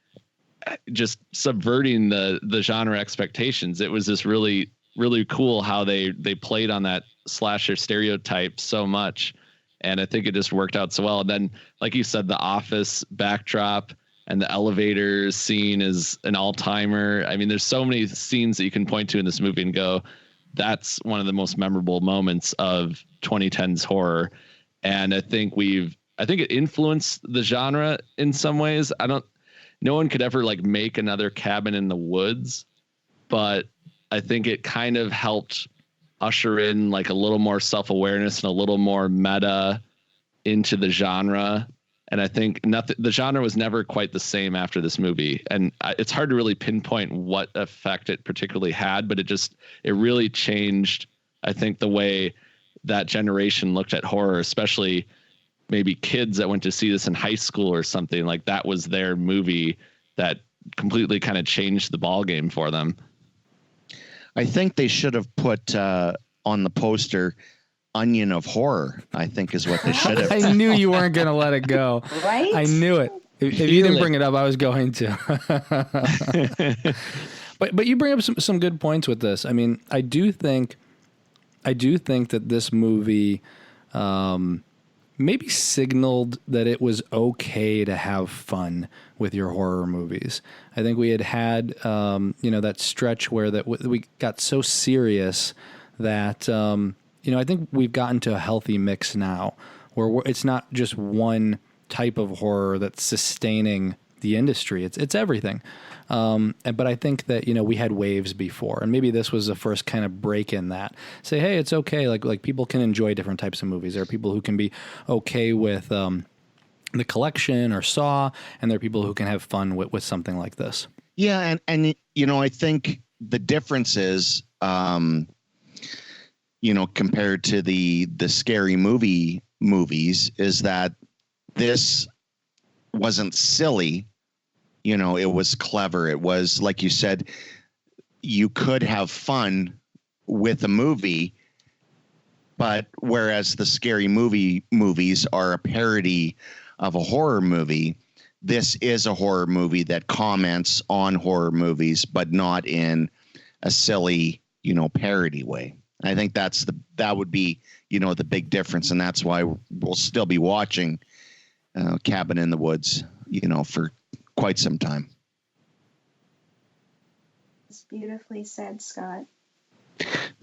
Speaker 4: just subverting the genre expectations. It was just really, really cool how they played on that slasher stereotype so much. And I think it just worked out so well. And then, like you said, the office backdrop and the elevator scene is an all-timer. I mean, there's so many scenes that you can point to in this movie and go, that's one of the most memorable moments of 2010's horror. And I think it influenced the genre in some ways. No one could ever like make another Cabin in the Woods, but I think it kind of helped usher in like a little more self-awareness and a little more meta into the genre. And I think the genre was never quite the same after this movie. And it's hard to really pinpoint what effect it particularly had, but it really changed, I think, the way that generation looked at horror, especially maybe kids that went to see this in high school or something. Like that was their movie that completely kind of changed the ball game for them.
Speaker 2: I think they should have put on the poster "Onion of Horror," I think is what they should have.
Speaker 1: I knew you weren't going to let it go.
Speaker 3: Right?
Speaker 1: I knew it. If you didn't bring it up, I was going to. But you bring up some good points with this. I mean, I do think that this movie maybe signaled that it was okay to have fun with your horror movies. I think we had that stretch where we got so serious that I think we've gotten to a healthy mix now where it's not just one type of horror that's sustaining the industry. It's everything. But I think that, we had waves before, and maybe this was the first kind of break in that. Say, hey, it's okay. Like people can enjoy different types of movies. There are people who can be okay with The Collection or Saw, and there are people who can have fun with something like this.
Speaker 2: Yeah, and I think the difference is, compared to the scary movies, is that this wasn't silly. It was clever. It was, like you said, you could have fun with a movie, but whereas the scary movies are a parody of a horror movie, this is a horror movie that comments on horror movies, but not in a silly, parody way. I think that would be, the big difference. And that's why we'll still be watching Cabin in the Woods, for quite some time.
Speaker 3: It's beautifully said, Scott.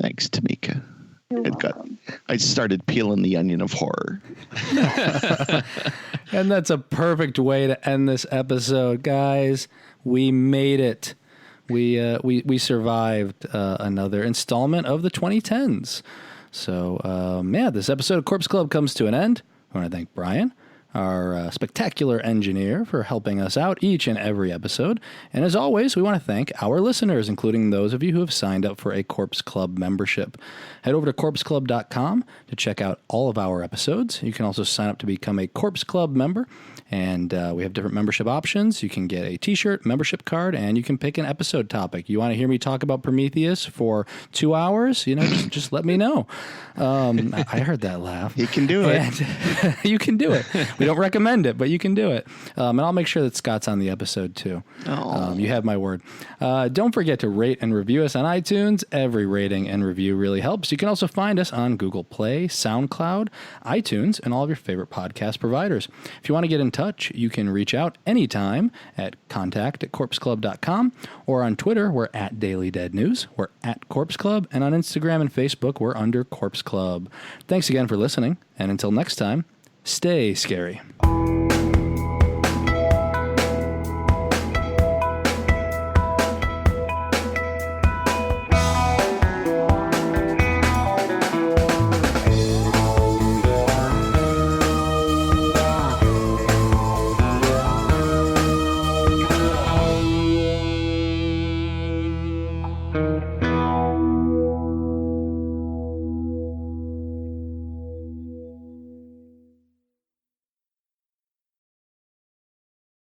Speaker 2: Thanks, Tamika.
Speaker 3: You're welcome.
Speaker 2: I started peeling the onion of horror.
Speaker 1: And that's a perfect way to end this episode, guys. We made it. We survived another installment of the 2010s. So, this episode of Corpse Club comes to an end. I want to thank Brian, our spectacular engineer, for helping us out each and every episode. And as always, we want to thank our listeners, including those of you who have signed up for a Corpse Club membership. Head over to corpseclub.com to check out all of our episodes. You can also sign up to become a Corpse Club member. And we have different membership options. You can get a t-shirt, membership card, and you can pick an episode topic. You want to hear me talk about Prometheus for 2 hours? Just let me know. I heard that laugh.
Speaker 2: You can do it.
Speaker 1: You can do it. We don't recommend it, but you can do it. And I'll make sure that Scott's on the episode too. You have my word. Don't forget to rate and review us on iTunes. Every rating and review really helps. You can also find us on Google Play, SoundCloud, iTunes, and all of your favorite podcast providers. If you want to get in touch, you can reach out anytime at contact@corpseclub.com, or on Twitter, we're at Daily Dead News, we're at Corpse Club, and on Instagram and Facebook, we're under Corpse Club. Thanks again for listening, and until next time, stay scary.